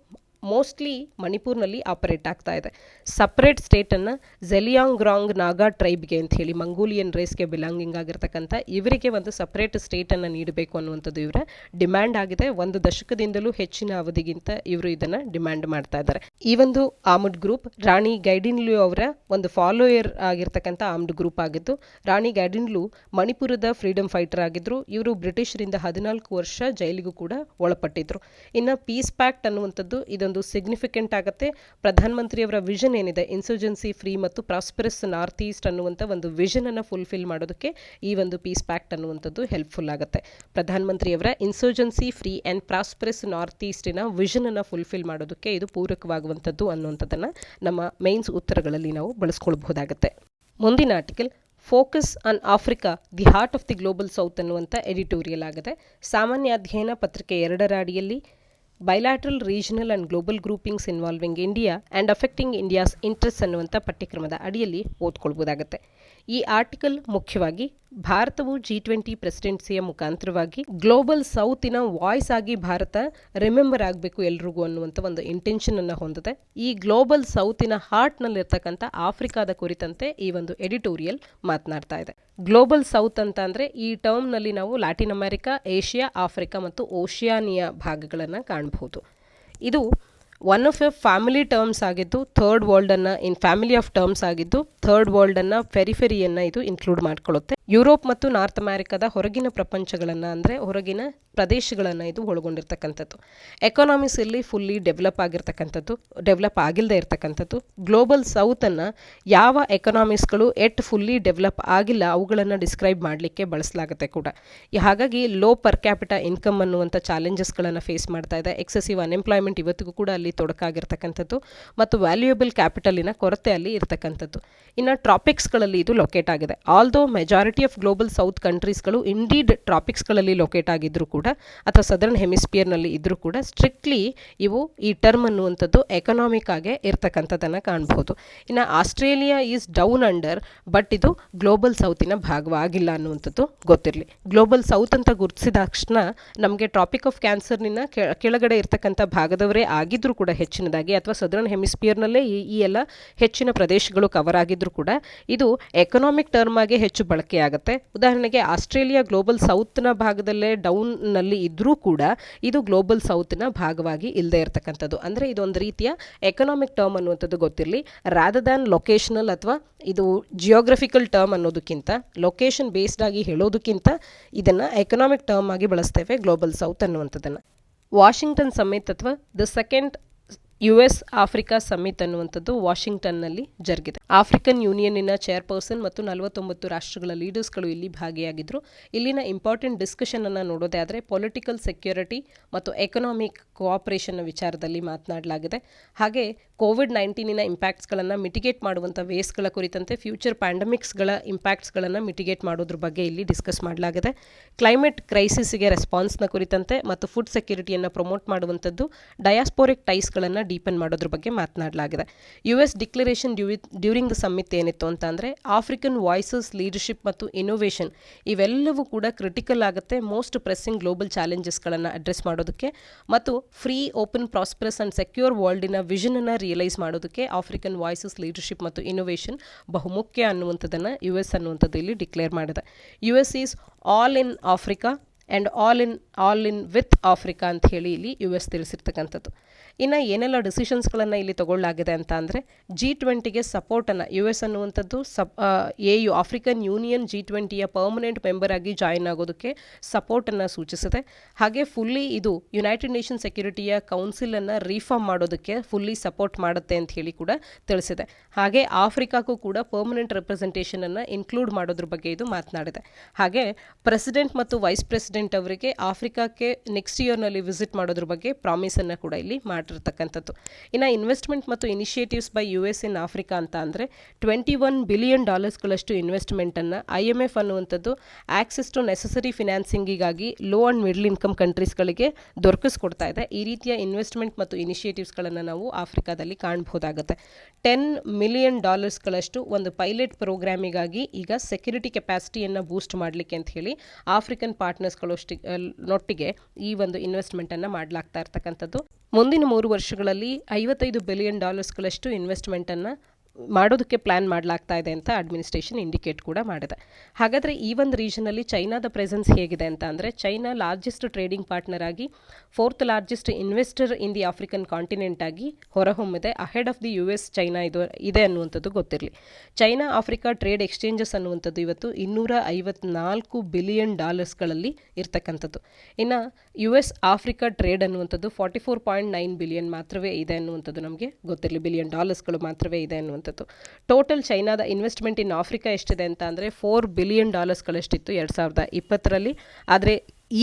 ಮೋಸ್ಟ್ಲಿ ಮಣಿಪುರ್ನಲ್ಲಿ ಆಪರೇಟ್ ಆಗ್ತಾ ಇದೆ. ಸಪ್ರೇಟ್ ಸ್ಟೇಟನ್ನು ಝೆಲಿಯಾಂಗ್ರಾಂಗ್ ನಾಗಾ ಟ್ರೈಬ್ಗೆ ಅಂತ ಹೇಳಿ ಮಂಗೋಲಿಯನ್ ರೇಸ್ಗೆ ಬಿಲಾಂಗಿಂಗ್ ಆಗಿರ್ತಕ್ಕಂಥ ಇವರಿಗೆ ಒಂದು ಸಪ್ರೇಟ್ ಸ್ಟೇಟನ್ನು ನೀಡಬೇಕು ಅನ್ನುವಂಥದ್ದು ಇವರ ಡಿಮ್ಯಾಂಡ್ ಆಗಿದೆ. ಒಂದು ದಶಕದಿಂದಲೂ ಹೆಚ್ಚಿನ ಅವಧಿಗಿಂತ ಇವರು ಇದನ್ನು ಡಿಮ್ಯಾಂಡ್ ಮಾಡ್ತಾ ಇದ್ದಾರೆ. ಈ ಒಂದು ಆರ್ಮ್ಡ್ ಗ್ರೂಪ್ ರಾಣಿ ಗೈಡಿನ್ಲು ಅವರ ಒಂದು ಫಾಲೋಯರ್ ಆಗಿರ್ತಕ್ಕಂಥ ಆರ್ಮ್ಡ್ ಗ್ರೂಪ್ ಆಗಿದ್ದು, ರಾಣಿ ಗೈಡಿನ್ಲು ಮಣಿಪುರದ ಫ್ರೀಡಮ್ ಫೈಟರ್ ಆಗಿದ್ರು. ಇವರು ಬ್ರಿಟಿಷರಿಂದ 14 ವರ್ಷ ಜೈಲಿಗೂ ಕೂಡ ಒಳಪಟ್ಟಿದ್ರು. ಇನ್ನು ಪೀಸ್ ಪ್ಯಾಕ್ಟ್ ಅನ್ನುವಂಥದ್ದು ಇದೊಂದು ಸಿಗ್ನಿಫಿಕೆಂಟ್ ಆಗುತ್ತೆ. ಪ್ರಧಾನಮಂತ್ರಿಯವರ ವಿಷನ್ ಏನಿದೆ, ಇನ್ಸರ್ಜೆನ್ಸಿ ಫ್ರೀ ಮತ್ತು ಪ್ರಾಸ್ಪರಸ್ ನಾರ್ತ್ ಈಸ್ಟ್ ಅನ್ನುವಂಥ ಒಂದು ವಿಷನ್ ಅನ್ನು ಫುಲ್ಫಿಲ್ ಮಾಡೋದಕ್ಕೆ ಈ ಒಂದು ಪೀಸ್ ಪ್ಯಾಕ್ಟ್ ಅನ್ನುವಂಥದ್ದು ಹೆಲ್ಪ್ಫುಲ್ ಆಗುತ್ತೆ. ಪ್ರಧಾನಮಂತ್ರಿಯವರ insurgency free and prosperous north ಈಸ್ಟಿನ ವಿಷನ್ ಅನ್ನು ಫುಲ್ಫಿಲ್ ಮಾಡೋದಕ್ಕೆ ಇದು ಪೂರಕವಾಗುವಂಥದ್ದು ಅನ್ನುವಂಥದ್ದನ್ನು ನಮ್ಮ ಮೇನ್ಸ್ ಉತ್ತರಗಳಲ್ಲಿ ನಾವು ಬಳಸ್ಕೊಳ್ಬಹುದಾಗುತ್ತೆ. ಮುಂದಿನ article focus on Africa the heart of the global south ಅನ್ನುವಂಥ ಎಡಿಟೋರಿಯಲ್ ಆಗಿದೆ. ಸಾಮಾನ್ಯ ಅಧ್ಯಯನ ಪತ್ರಿಕೆ 2ರ ಅಡಿಯಲ್ಲಿ bilateral regional and global groupings involving India and affecting India's interest ಅನ್ನುವಂಥ ಪಠ್ಯಕ್ರಮದ ಅಡಿಯಲ್ಲಿ ಓದ್ಕೊಳ್ಬೋದಾಗುತ್ತೆ. ಈ ಆರ್ಟಿಕಲ್ ಮುಖ್ಯವಾಗಿ ಭಾರತವು G20 ಪ್ರೆಸಿಡೆನ್ಸಿಯ ಮುಖಾಂತರವಾಗಿ ಗ್ಲೋಬಲ್ ಸೌತಿನ ವಾಯ್ಸ್ ಆಗಿ ಭಾರತ ರಿಮೆಂಬರ್ ಆಗಬೇಕು ಎಲ್ರಿಗೂ ಅನ್ನುವಂಥ ಒಂದು ಇಂಟೆನ್ಷನ್ ಅನ್ನು ಹೊಂದಿದೆ. ಈ ಗ್ಲೋಬಲ್ ಸೌತಿನ ಹಾರ್ಟ್ನಲ್ಲಿರ್ತಕ್ಕಂಥ ಆಫ್ರಿಕಾದ ಕುರಿತಂತೆ ಈ ಒಂದು ಎಡಿಟೋರಿಯಲ್ ಮಾತನಾಡ್ತಾ ಇದೆ. ಗ್ಲೋಬಲ್ ಸೌತ್ ಅಂತ ಅಂದರೆ ಈ ಟರ್ಮ್ನಲ್ಲಿ ನಾವು ಲ್ಯಾಟಿನ್ ಅಮೆರಿಕಾ, ಏಷ್ಯಾ, ಆಫ್ರಿಕಾ ಮತ್ತು ಓಷಿಯಾನಿಯಾ ಭಾಗಗಳನ್ನು ಕಾಣಬಹುದು. ಇದು one of A family terms ಆಗಿದ್ದು ಥರ್ಡ್ ವರ್ಲ್ಡನ್ನು ಫ್ಯಾಮಿಲಿ ಆಫ್ ಟರ್ಮ್ಸ್ ಆಗಿದ್ದು ಥರ್ಡ್ ವರ್ಲ್ಡನ್ನು ಫೆರಿಫೆರಿಯನ್ನು ಇದು ಇನ್ಕ್ಲೂಡ್ ಮಾಡ್ಕೊಳ್ಳುತ್ತೆ. ಯುರೋಪ್ ಮತ್ತು ನಾರ್ತ್ ಅಮೆರಿಕದ ಹೊರಗಿನ ಪ್ರಪಂಚಗಳನ್ನು ಅಂದರೆ ಹೊರಗಿನ ಪ್ರದೇಶಗಳನ್ನು ಇದು ಒಳಗೊಂಡಿರ್ತಕ್ಕಂಥದ್ದು. ಎಕಾನಮೀಸ್ ಇಲ್ಲಿ ಫುಲ್ಲಿ ಡೆವಲಪ್ ಆಗಿರ್ತಕ್ಕಂಥದ್ದು, ಡೆವಲಪ್ ಆಗಿಲ್ಲದೆ ಇರ್ತಕ್ಕಂಥದ್ದು. ಗ್ಲೋಬಲ್ ಸೌತನ್ನು ಯಾವ ಎಕನಾಮೀಸ್ಗಳು ಫುಲ್ಲಿ ಡೆವಲಪ್ ಆಗಿಲ್ಲ ಅವುಗಳನ್ನು ಡಿಸ್ಕ್ರೈಬ್ ಮಾಡಲಿಕ್ಕೆ ಬಳಸಲಾಗುತ್ತೆ ಕೂಡ. ಹಾಗಾಗಿ ಲೋ ಪರ್ ಕ್ಯಾಪಿಟಾ ಇನ್ಕಮ್ ಅನ್ನುವಂಥ ಚಾಲೆಂಜಸ್ಗಳನ್ನು ಫೇಸ್ ಮಾಡ್ತಾ ಇದೆ. ಎಕ್ಸೆಸಿವ್ ಅನ್ಎಂಪ್ಲಾಯ್ಮೆಂಟ್ ಇವತ್ತಿಗೂ ಕೂಡ ಅಲ್ಲಿ ತೊಡಕಾಗಿರ್ತಕ್ಕಂಥದ್ದು ಮತ್ತು ವ್ಯಾಲ್ಯೂಯಬಲ್ ಕ್ಯಾಪಿಟಲಿನ ಕೊರತೆ ಅಲ್ಲಿ ಇರ್ತಕ್ಕಂಥದ್ದು. ಇನ್ನು ಟ್ರಾಪಿಕ್ಸ್ಗಳಲ್ಲಿ ಇದು ಲೊಕೇಟ್ ಆಗಿದೆ. Although majority of global south ಕಂಟ್ರೀಸ್ಗಳು ಇಂಡೀಡ್ ಟ್ರಾಪಿಕ್ಸ್ಗಳಲ್ಲಿ ಲೊಕೇಟ್ ಆಗಿದ್ದರೂ ಕೂಡ ಅಥವಾ ಸದರ್ನ್ ಹೆಮಿಸ್ಪಿಯರ್ನಲ್ಲಿ ಇದ್ದರೂ ಕೂಡ ಸ್ಟ್ರಿಕ್ಟ್ಲಿ ಇವು ಈ ಟರ್ಮ್ ಅನ್ನುವಂಥದ್ದು ಎಕನಾಮಿಕ್ ಆಗೇ ಇರ್ತಕ್ಕಂಥದ್ದನ್ನು ಕಾಣಬಹುದು. ಇನ್ನು Australia is down under, but ಇದು ಗ್ಲೋಬಲ್ ಸೌತಿನ ಭಾಗವಾಗಿಲ್ಲ ಅನ್ನುವಂಥದ್ದು ಗೊತ್ತಿರಲಿ. ಗ್ಲೋಬಲ್ ಸೌತ್ ಅಂತ ಗುರುತಿಸಿದ ತಕ್ಷಣ ನಮಗೆ ಟ್ರಾಪಿಕ್ ಆಫ್ ಕ್ಯಾನ್ಸರ್ನಿನ ಕೆಳಗಡೆ ಇರ್ತಕ್ಕಂಥ ಭಾಗದವರೇ ಆಗಿದ್ದರೂ ಕೂಡ ಹೆಚ್ಚಿನದಾಗಿ ಅಥವಾ ಸದರ್ನ್ ಹೆಮಿಸ್ಪಿಯರ್ನಲ್ಲೇ ಈ ಎಲ್ಲ ಹೆಚ್ಚಿನ ಪ್ರದೇಶಗಳು ಕವರ್ ಆಗಿದ್ದರೂ ಕೂಡ ಇದು ಎಕನಾಮಿಕ್ ಟರ್ಮ್ ಆಗಿ ಹೆಚ್ಚು ಬಳಕೆಯಾಗುತ್ತೆ. ಉದಾಹರಣೆಗೆ ಆಸ್ಟ್ರೇಲಿಯಾ ಗ್ಲೋಬಲ್ ಸೌತ್ನ ಭಾಗದಲ್ಲೇ ಡೌನ್ನಲ್ಲಿ ಇದ್ದರೂ ಕೂಡ ಇದು ಗ್ಲೋಬಲ್ ಸೌತ್ನ ಭಾಗವಾಗಿ ಇಲ್ಲದೆ ಇರತಕ್ಕಂಥದ್ದು. ಅಂದರೆ ಇದೊಂದು ರೀತಿಯ ಎಕನಾಮಿಕ್ ಟರ್ಮ್ ಅನ್ನುವಂಥದ್ದು ಗೊತ್ತಿರಲಿ. ರಾದರ್ ದ್ಯಾನ್ ಲೊಕೇಶನಲ್ ಅಥವಾ ಇದು ಜಿಯೋಗ್ರಫಿಕಲ್ ಟರ್ಮ್ ಅನ್ನೋದಕ್ಕಿಂತ, ಲೊಕೇಶನ್ ಬೇಸ್ಡ್ ಆಗಿ ಹೇಳೋದಕ್ಕಿಂತ ಇದನ್ನು ಎಕನಾಮಿಕ್ ಟರ್ಮ್ ಆಗಿ ಬಳಸ್ತೇವೆ ಗ್ಲೋಬಲ್ ಸೌತ್ ಅನ್ನುವಂಥದ್ದನ್ನು. ವಾಷಿಂಗ್ಟನ್ ಸಮಿಟ್ ಅಥವಾ the second US Africa summit ಅನ್ನುವಂಥದ್ದು ವಾಷಿಂಗ್ಟನ್ನಲ್ಲಿ ಜರುಗಿದೆ. ಆಫ್ರಿಕನ್ ಯೂನಿಯನ್ನಿನ ಚೇರ್ಪರ್ಸನ್ ಮತ್ತು 49 ರಾಷ್ಟ್ರಗಳ ಲೀಡರ್ಸ್ಗಳು ಇಲ್ಲಿ ಭಾಗಿಯಾಗಿದ್ದರು. ಇಲ್ಲಿನ ಇಂಪಾರ್ಟೆಂಟ್ ಡಿಸ್ಕಷನ್ ಅನ್ನು ನೋಡೋದೇ ಆದರೆ ಪೊಲಿಟಿಕಲ್ ಸೆಕ್ಯೂರಿಟಿ ಮತ್ತು ಎಕನಾಮಿಕ್ ಕೋಆಪರೇಷನ್ನ ವಿಚಾರದಲ್ಲಿ ಮಾತನಾಡಲಾಗಿದೆ. ಹಾಗೆ ಕೋವಿಡ್-19 ಇಂಪ್ಯಾಕ್ಟ್ಸ್ಗಳನ್ನು ಮಿಟಿಗೇಟ್ ಮಾಡುವಂಥ ವೇಸ್ಗಳ ಕುರಿತಂತೆ ಫ್ಯೂಚರ್ ಪ್ಯಾಂಡಮಿಕ್ಸ್ಗಳ ಇಂಪ್ಯಾಕ್ಟ್ಸ್ಗಳನ್ನು ಮಿಟಿಗೇಟ್ ಮಾಡೋದ್ರ ಬಗ್ಗೆ ಇಲ್ಲಿ ಡಿಸ್ಕಸ್ ಮಾಡಲಾಗಿದೆ. ಕ್ಲೈಮೇಟ್ ಕ್ರೈಸಿಸ್ಗೆ ರೆಸ್ಪಾನ್ಸ್ನ ಕುರಿತಂತೆ ಮತ್ತು ಫುಡ್ ಸೆಕ್ಯೂರಿಟಿಯನ್ನು ಪ್ರಮೋಟ್ ಮಾಡುವಂಥದ್ದು, ಡಯಾಸ್ಪೋರಿಕ್ ಟೈಸ್ಗಳನ್ನು ಡೀಪನ್ ಮಾಡೋದ್ರ ಬಗ್ಗೆ ಮಾತನಾಡಲಾಗಿದೆ. US declaration during the summit ಏನಿತ್ತು ಅಂತ ಅಂದರೆ ಆಫ್ರಿಕನ್ ವಾಯ್ಸಸ್, ಲೀಡರ್ಶಿಪ್ ಮತ್ತು ಇನೋವೇಷನ್ ಇವೆಲ್ಲವೂ ಕೂಡ ಕ್ರಿಟಿಕಲ್ ಆಗುತ್ತೆ ಮೋಸ್ಟ್ ಪ್ರೆಸ್ಸಿಂಗ್ ಗ್ಲೋಬಲ್ ಚಾಲೆಂಜಸ್ಗಳನ್ನು ಅಡ್ರೆಸ್ ಮಾಡೋದಕ್ಕೆ ಮತ್ತು free, open, prosperous and secure ವರ್ಲ್ಡಿನ ವಿಷನನ್ನು ರಿಯಲೈಸ್ ಮಾಡೋದಕ್ಕೆ ಆಫ್ರಿಕನ್ ವಾಯ್ಸಸ್, ಲೀಡರ್ಶಿಪ್ ಮತ್ತು ಇನೋವೇಷನ್ ಬಹುಮುಖ್ಯ ಅನ್ನುವಂಥದ್ದನ್ನು US ಅನ್ನುವಂಥದ್ದು ಇಲ್ಲಿ ಡಿಕ್ಲೇರ್ ಮಾಡಿದೆ. US is all in Africa and all in with Africa ಅಂತ ಹೇಳಿ ಇಲ್ಲಿ US ತಿಳಿಸಿರ್ತಕ್ಕಂಥದ್ದು. ಇನ್ನು ಏನೆಲ್ಲ ಡಿಸಿಷನ್ಸ್ಗಳನ್ನು ಇಲ್ಲಿ ತಗೊಳ್ಳಲಾಗಿದೆ ಅಂತ ಅಂದರೆ G20ಗೆ ಸಪೋರ್ಟನ್ನು US ಅನ್ನುವಂಥದ್ದು AU ಆಫ್ರಿಕನ್ ಯೂನಿಯನ್ G20ಯ ಪರ್ಮನೆಂಟ್ ಮೆಂಬರ್ ಆಗಿ ಜಾಯಿನ್ ಆಗೋದಕ್ಕೆ ಸಪೋರ್ಟನ್ನು ಸೂಚಿಸಿದೆ. ಹಾಗೆ ಫುಲ್ಲಿ ಇದು ಯುನೈಟೆಡ್ ನೇಷನ್ ಸೆಕ್ಯೂರಿಟಿಯ ಕೌನ್ಸಿಲನ್ನು ರೀಫಾರ್ಮ್ ಮಾಡೋದಕ್ಕೆ ಫುಲ್ಲಿ ಸಪೋರ್ಟ್ ಮಾಡುತ್ತೆ ಅಂತ ಹೇಳಿ ಕೂಡ ತಿಳಿಸಿದೆ. ಹಾಗೆ ಆಫ್ರಿಕಾಕ್ಕೂ ಕೂಡ ಪರ್ಮನೆಂಟ್ ರೆಪ್ರೆಸೆಂಟೇಷನನ್ನು ಇನ್ಕ್ಲೂಡ್ ಮಾಡೋದ್ರ ಬಗ್ಗೆ ಇದು ಮಾತನಾಡಿದೆ. ಹಾಗೆ ಪ್ರೆಸಿಡೆಂಟ್ ಮತ್ತು ವೈಸ್ ಪ್ರೆಸಿಡೆಂಟ್ ಪ್ರೆಸಿಡೆಂಟ್ ಅವರಿಗೆ ಆಫ್ರಿಕಾಕ್ಕೆ ನೆಕ್ಸ್ಟ್ ಇಯರ್ನಲ್ಲಿ ವಿಸಿಟ್ ಮಾಡೋದ್ರ ಬಗ್ಗೆ ಪ್ರಾಮಿಸನ್ನು ಕೂಡ ಇಲ್ಲಿ ಮಾಡಿರ್ತಕ್ಕಂಥದ್ದು. ಇನ್ನು ಇನ್ವೆಸ್ಟ್ಮೆಂಟ್ ಮತ್ತು initiatives by US in Africa ಅಂತ ಅಂದರೆ $21 ಬಿಲಿಯನ್ ಇನ್ವೆಸ್ಟ್ಮೆಂಟನ್ನು IMF ಅನ್ನುವಂಥದ್ದು ಆಕ್ಸೆಸ್ ಟು ನೆಸೆಸರಿ ಫಿನಾನ್ಸಿಂಗಿಗಾಗಿ ಲೋ ಆ್ಯಂಡ್ ಮಿಡ್ಲ್ ಇನ್ಕಮ್ ಕಂಟ್ರೀಸ್ಗಳಿಗೆ ದೊರಕಿಸ್ಕೊಡ್ತಾ ಇದೆ. ಈ ರೀತಿಯ ಇನ್ವೆಸ್ಟ್ಮೆಂಟ್ ಮತ್ತು ಇನಿಷಿಯೇಟಿವ್ಸ್ಗಳನ್ನು ನಾವು ಆಫ್ರಿಕಾದಲ್ಲಿ ಕಾಣಬಹುದಾಗುತ್ತೆ. $10 ಮಿಲಿಯನ್ ಒಂದು ಪೈಲಟ್ ಪ್ರೋಗ್ರಾಮಿಗಾಗಿ ಈಗ ಸೆಕ್ಯೂರಿಟಿ ಕೆಪಾಸಿಟಿಯನ್ನು ಬೂಸ್ಟ್ ಮಾಡಲಿಕ್ಕೆ ಅಂತ ಹೇಳಿ ಆಫ್ರಿಕನ್ ಪಾರ್ಟ್ನರ್ಸ್ಗಳೊಟ್ಟಿಗೆ ಈ ಒಂದು ಇನ್ವೆಸ್ಟ್ಮೆಂಟನ್ನು ಮಾಡಲಾಗ್ತಾ ಇರ್ತಕ್ಕಂಥದ್ದು. ಮುಂದಿನ 3 ವರ್ಷಗಳಲ್ಲಿ $55 ಬಿಲಿಯನ್ ಇನ್ವೆಸ್ಟ್ಮೆಂಟನ್ನು ಮಾಡೋದಕ್ಕೆ ಪ್ಲ್ಯಾನ್ ಮಾಡಲಾಗ್ತಾ ಇದೆ ಅಂತ ಅಡ್ಮಿನಿಸ್ಟ್ರೇಷನ್ ಇಂಡಿಕೇಟ್ ಕೂಡ ಮಾಡಿದೆ. ಹಾಗಾದರೆ ಈ ಒಂದು ರೀಜನಲ್ಲಿ ಚೈನಾದ ಪ್ರೆಸೆನ್ಸ್ ಹೇಗಿದೆ ಅಂತ ಅಂದರೆ ಚೈನಾ ಲಾರ್ಜೆಸ್ಟ್ ಟ್ರೇಡಿಂಗ್ ಪಾರ್ಟ್ನರ್ ಆಗಿ 4th largest investor in the African continent ಆಗಿ ಹೊರಹೊಮ್ಮಿದೆ. Ahead of the US China ಇದೆ ಅನ್ನುವಂಥದ್ದು ಗೊತ್ತಿರಲಿ. ಚೈನಾ ಆಫ್ರಿಕಾ ಟ್ರೇಡ್ ಎಕ್ಸ್ಚೇಂಜಸ್ ಅನ್ನುವಂಥದ್ದು ಇವತ್ತು $254 ಬಿಲಿಯನ್ ಇರ್ತಕ್ಕಂಥದ್ದು. ಇನ್ನು US ಆಫ್ರಿಕಾ ಟ್ರೇಡ್ ಅನ್ನುವಂಥದ್ದು $44.9 ಬಿಲಿಯನ್ ಮಾತ್ರವೇ ಇದೆ ಅನ್ನುವಂಥದ್ದು ನಮಗೆ ಗೊತ್ತಿರಲಿ. $1 ಬಿಲಿಯನ್ ಮಾತ್ರವೇ ಇದೆ ಅನ್ನುವಂಥದ್ದು. ಟೋಟಲ್ ಚೈನಾದ ಇನ್ವೆಸ್ಟ್ಮೆಂಟ್ ಇನ್ ಆಫ್ರಿಕಾ ಎಷ್ಟಿದೆ ಅಂತ ಅಂದರೆ $4 ಬಿಲಿಯನ್ 2020ರಲ್ಲಿ. ಆದರೆ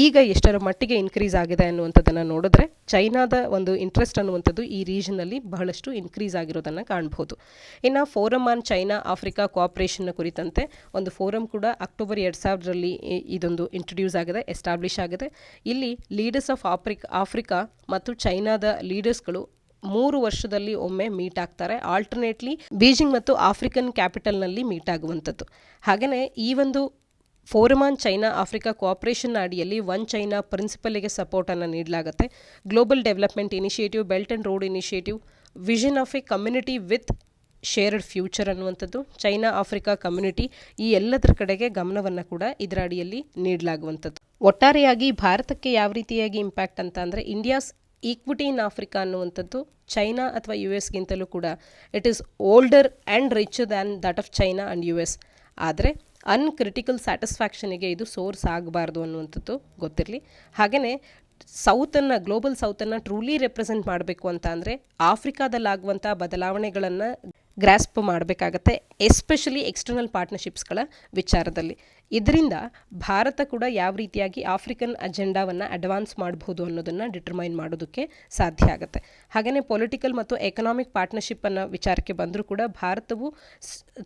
ಈಗ ಎಷ್ಟರ ಮಟ್ಟಿಗೆ ಇನ್ಕ್ರೀಸ್ ಆಗಿದೆ ಅನ್ನುವಂಥದ್ದನ್ನು ನೋಡಿದ್ರೆ ಚೈನಾದ ಒಂದು ಇಂಟ್ರೆಸ್ಟ್ ಅನ್ನುವಂಥದ್ದು ಈ ರೀಜನಲ್ಲಿ ಬಹಳಷ್ಟು ಇನ್ಕ್ರೀಸ್ ಆಗಿರೋದನ್ನು ಕಾಣಬಹುದು. ಇನ್ನು ಫೋರಮ್ ಆನ್ ಚೈನಾ ಆಫ್ರಿಕಾ ಕೋಆಪರೇಷನ್ನ ಕುರಿತಂತೆ ಒಂದು ಫೋರಮ್ ಕೂಡ ಅಕ್ಟೋಬರ್ 2000ರಲ್ಲಿ ಇದೊಂದು ಇಂಟ್ರೊಡ್ಯೂಸ್ ಆಗಿದೆ, ಎಸ್ಟಾಬ್ಲಿಷ್ ಆಗಿದೆ. ಇಲ್ಲಿ ಲೀಡರ್ಸ್ ಆಫ್ ಆಫ್ರಿಕಾ ಮತ್ತು ಚೈನಾದ ಲೀಡರ್ಸ್ಗಳು 3 ವರ್ಷದಲ್ಲಿ ಒಮ್ಮೆ ಮೀಟ್ ಆಗ್ತಾರೆ. ಆಲ್ಟರ್ನೇಟ್ಲಿ ಬೀಜಿಂಗ್ ಮತ್ತು ಆಫ್ರಿಕನ್ ಕ್ಯಾಪಿಟಲ್ನಲ್ಲಿ ಮೀಟ್ ಆಗುವಂಥದ್ದು. ಹಾಗೆಯೇ ಈ ಒಂದು forum on China Africa cooperation ಅಡಿಯಲ್ಲಿ ಒನ್ ಚೈನಾ ಪ್ರಿನ್ಸಿಪಲ್ಗೆ ಸಪೋರ್ಟನ್ನು ನೀಡಲಾಗುತ್ತೆ. Global development initiative, belt and road initiative, vision of a community with shared future ಅನ್ನುವಂಥದ್ದು, ಚೈನಾ ಆಫ್ರಿಕಾ ಕಮ್ಯುನಿಟಿ, ಈ ಎಲ್ಲದರ ಕಡೆಗೆ ಗಮನವನ್ನು ಕೂಡ ಇದರ ಅಡಿಯಲ್ಲಿ ನೀಡಲಾಗುವಂಥದ್ದು. ಒಟ್ಟಾರೆಯಾಗಿ ಭಾರತಕ್ಕೆ ಯಾವ ರೀತಿಯಾಗಿ ಇಂಪ್ಯಾಕ್ಟ್ ಅಂತ ಅಂದರೆ ಇಂಡಿಯಾಸ್ ಈಕ್ವಿಟಿ ಇನ್ ಆಫ್ರಿಕಾ ಅನ್ನುವಂಥದ್ದು ಚೈನಾ ಅಥವಾ US ಕೂಡ it is older and rich than that of China and US. ಆದರೆ ಅನ್ಕ್ರಿಟಿಕಲ್ ಸ್ಯಾಟಿಸ್ಫ್ಯಾಕ್ಷನಿಗೆ ಇದು ಸೋರ್ಸ್ ಆಗಬಾರ್ದು ಅನ್ನುವಂಥದ್ದು ಗೊತ್ತಿರಲಿ. ಹಾಗೆಯೇ ಗ್ಲೋಬಲ್ ಸೌತನ್ನು ಟ್ರೂಲಿ ರೆಪ್ರೆಸೆಂಟ್ ಮಾಡಬೇಕು ಅಂತ ಅಂದರೆ ಆಫ್ರಿಕಾದಲ್ಲಾಗುವಂಥ ಬದಲಾವಣೆಗಳನ್ನು ಗ್ರಾಸ್ಪ್ ಮಾಡಬೇಕಾಗತ್ತೆ, ಎಸ್ಪೆಷಲಿ ಎಕ್ಸ್ಟರ್ನಲ್ ಪಾರ್ಟ್ನರ್ಶಿಪ್ಸ್ಗಳ ವಿಚಾರದಲ್ಲಿ. ಇದರಿಂದ ಭಾರತ ಕೂಡ ಯಾವ ರೀತಿಯಾಗಿ ಆಫ್ರಿಕನ್ ಅಜೆಂಡಾವನ್ನು ಅಡ್ವಾನ್ಸ್ ಮಾಡಬಹುದು ಅನ್ನೋದನ್ನು ಡಿಟರ್ಮೈನ್ ಮಾಡೋದಕ್ಕೆ ಸಾಧ್ಯ ಆಗುತ್ತೆ. ಹಾಗೆಯೇ ಪೊಲಿಟಿಕಲ್ ಮತ್ತು ಎಕನಾಮಿಕ್ ಪಾರ್ಟ್ನರ್ಶಿಪ್ಪನ್ನು ವಿಚಾರಕ್ಕೆ ಬಂದರೂ ಕೂಡ ಭಾರತವು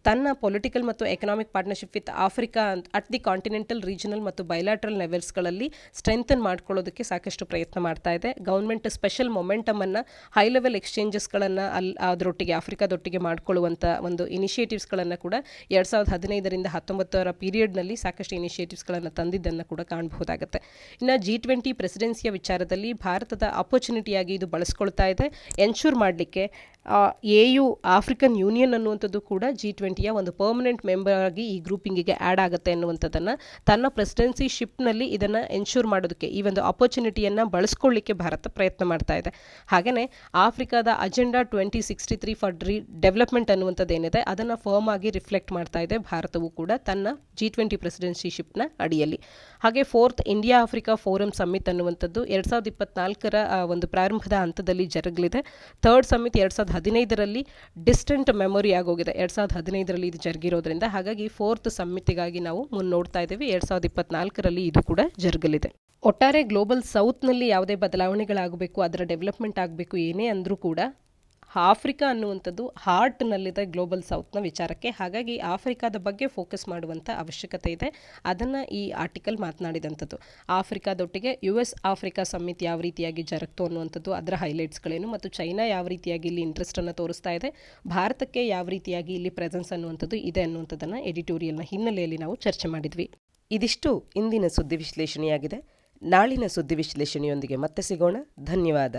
ತನ್ನ ಪೊಲಿಟಿಕಲ್ ಮತ್ತು economic partnership with Africa at the continental, regional ಮತ್ತು ಬೈಲಾಟ್ರಲ್ ಲೆವೆಲ್ಸ್ಗಳಲ್ಲಿ ಸ್ಟ್ರೆಂಥನ್ ಮಾಡ್ಕೊಳ್ಳೋದಕ್ಕೆ ಸಾಕಷ್ಟು ಪ್ರಯತ್ನ ಮಾಡ್ತಾ ಇದೆ. ಗೌರ್ಮೆಂಟ್ ಸ್ಪೆಷಲ್ ಮೊಮೆಂಟಮನ್ನು ಹೈ ಲೆವೆಲ್ ಎಕ್ಸ್ಚೇಂಜಸ್ಗಳನ್ನು ಅದರೊಟ್ಟಿಗೆ ಆಫ್ರಿಕಾದೊಟ್ಟಿಗೆ ಮಾಡಿಕೊಳ್ಳುವಂಥ ಒಂದು ಇನಿಷಿಯೇಟಿವ್ಸ್ಗಳನ್ನು ಕೂಡ 2015ರಿಂದ 19 ಪೀರಿಯಡ್ನಲ್ಲಿ ಸಾಕಷ್ಟು ಇನಿಷಿಯೇಟಿವ್ಸ್ಗಳನ್ನು ತಂದಿದ್ದನ್ನು ಕೂಡ ಕಾಣಬಹುದಾಗುತ್ತೆ. ಇನ್ನು G20 ಪ್ರೆಸಿಡೆನ್ಸಿಯ ವಿಚಾರದಲ್ಲಿ ಭಾರತದ ಆಪರ್ಚುನಿಟಿಯಾಗಿ ಇದು ಬಳಸ್ಕೊಳ್ತಾ ಇದೆ. ಎನ್ಶೂರ್ ಮಾಡಲಿಕ್ಕೆ AU ಆಫ್ರಿಕನ್ ಯೂನಿಯನ್ ಅನ್ನುವಂಥದ್ದು ಕೂಡ G20ಯ ಒಂದು ಪರ್ಮನೆಂಟ್ ಮೆಂಬರ್ ಆಗಿ ಈ ಗ್ರೂಪಿಂಗಿಗೆ ಆ್ಯಡ್ ಆಗುತ್ತೆ ಅನ್ನುವಂಥದ್ದನ್ನು ತನ್ನ ಪ್ರೆಸಿಡೆನ್ಸಿ ಶಿಪ್ನಲ್ಲಿ ಇದನ್ನು ಎನ್ಶೂರ್ ಮಾಡೋದಕ್ಕೆ, ಈ ಒಂದು ಆಪರ್ಚುನಿಟಿಯನ್ನು ಬಳಸ್ಕೊಳ್ಳಿಕ್ಕೆ ಭಾರತ ಪ್ರಯತ್ನ ಮಾಡ್ತಾ ಇದೆ. ಹಾಗೆಯೇ ಆಫ್ರಿಕಾದ ಅಜೆಂಡಾ 2063 ಫಾರ್ ಡೆವಲಪ್ಮೆಂಟ್ ಅನ್ನುವಂಥದ್ದು ಏನಿದೆ ಅದನ್ನು ಫರ್ಮ್ ಆಗಿ ರಿಫ್ಲೆಕ್ಟ್ ಮಾಡ್ತಾ ಇದೆ ಭಾರತವು ಕೂಡ ತನ್ನ G20 ಪ್ರೆಸಿಡೆನ್ಸಿ ಶಿಪ್ನ ಅಡಿಯಲ್ಲಿ. ಹಾಗೆ 4th India Africa forum summit ಅನ್ನುವಂಥದ್ದು 2024ರ ಒಂದು ಪ್ರಾರಂಭದ ಹಂತದಲ್ಲಿ ಜರುಗಲಿದೆ. 3rd ಸಮ್ಮಿಟ್ 2015ರಲ್ಲಿ ಡಿಸ್ಟೆಂಟ್ ಮೆಮೊರಿ ಆಗೋಗಿದೆ. 2015ರಲ್ಲಿ ಇದು ಜರುಗಿರೋದ್ರಿಂದ ಹಾಗಾಗಿ 4th ಸಮ್ಮಿತಿಗಾಗಿ ನಾವು ಮುನ್ನೋಡ್ತಾ ಇದ್ದೀವಿ. 2024ರಲ್ಲಿ ಇದು ಕೂಡ ಜರುಗಲಿದೆ. ಒಟ್ಟಾರೆ ಗ್ಲೋಬಲ್ ಸೌತ್ನಲ್ಲಿ ಯಾವುದೇ ಬದಲಾವಣೆಗಳಾಗಬೇಕು, ಅದರ ಡೆವಲಪ್ಮೆಂಟ್ ಆಗಬೇಕು ಏನೇ ಅಂದರೂ ಕೂಡ ಆಫ್ರಿಕಾ ಅನ್ನುವಂಥದ್ದು ಹಾರ್ಟ್ನಲ್ಲಿದೆ ಗ್ಲೋಬಲ್ ಸೌತ್ನ ವಿಚಾರಕ್ಕೆ. ಹಾಗಾಗಿ ಆಫ್ರಿಕಾದ ಬಗ್ಗೆ ಫೋಕಸ್ ಮಾಡುವಂಥ ಅವಶ್ಯಕತೆ ಇದೆ. ಅದನ್ನು ಈ ಆರ್ಟಿಕಲ್ ಮಾತನಾಡಿದಂಥದ್ದು. ಆಫ್ರಿಕಾದೊಟ್ಟಿಗೆ US ಆಫ್ರಿಕಾ ಸಮ್ಮಿಟ್ ಯಾವ ರೀತಿಯಾಗಿ ಜರುಗ್ತು ಅನ್ನುವಂಥದ್ದು, ಅದರ ಹೈಲೈಟ್ಸ್ಗಳೇನು, ಮತ್ತು ಚೈನಾ ಯಾವ ರೀತಿಯಾಗಿ ಇಲ್ಲಿ ಇಂಟ್ರೆಸ್ಟನ್ನು ತೋರಿಸ್ತಾ ಇದೆ, ಭಾರತಕ್ಕೆ ಯಾವ ರೀತಿಯಾಗಿ ಇಲ್ಲಿ ಪ್ರೆಸೆನ್ಸ್ ಅನ್ನುವಂಥದ್ದು ಇದೆ ಅನ್ನುವಂಥದ್ದನ್ನು ಎಡಿಟೋರಿಯಲ್ನ ಹಿನ್ನೆಲೆಯಲ್ಲಿ ನಾವು ಚರ್ಚೆ ಮಾಡಿದ್ವಿ. ಇದಿಷ್ಟು ಇಂದಿನ ಸುದ್ದಿ ವಿಶ್ಲೇಷಣೆಯಾಗಿದೆ. ನಾಳಿನ ಸುದ್ದಿ ವಿಶ್ಲೇಷಣೆಯೊಂದಿಗೆ ಮತ್ತೆ ಸಿಗೋಣ. ಧನ್ಯವಾದ.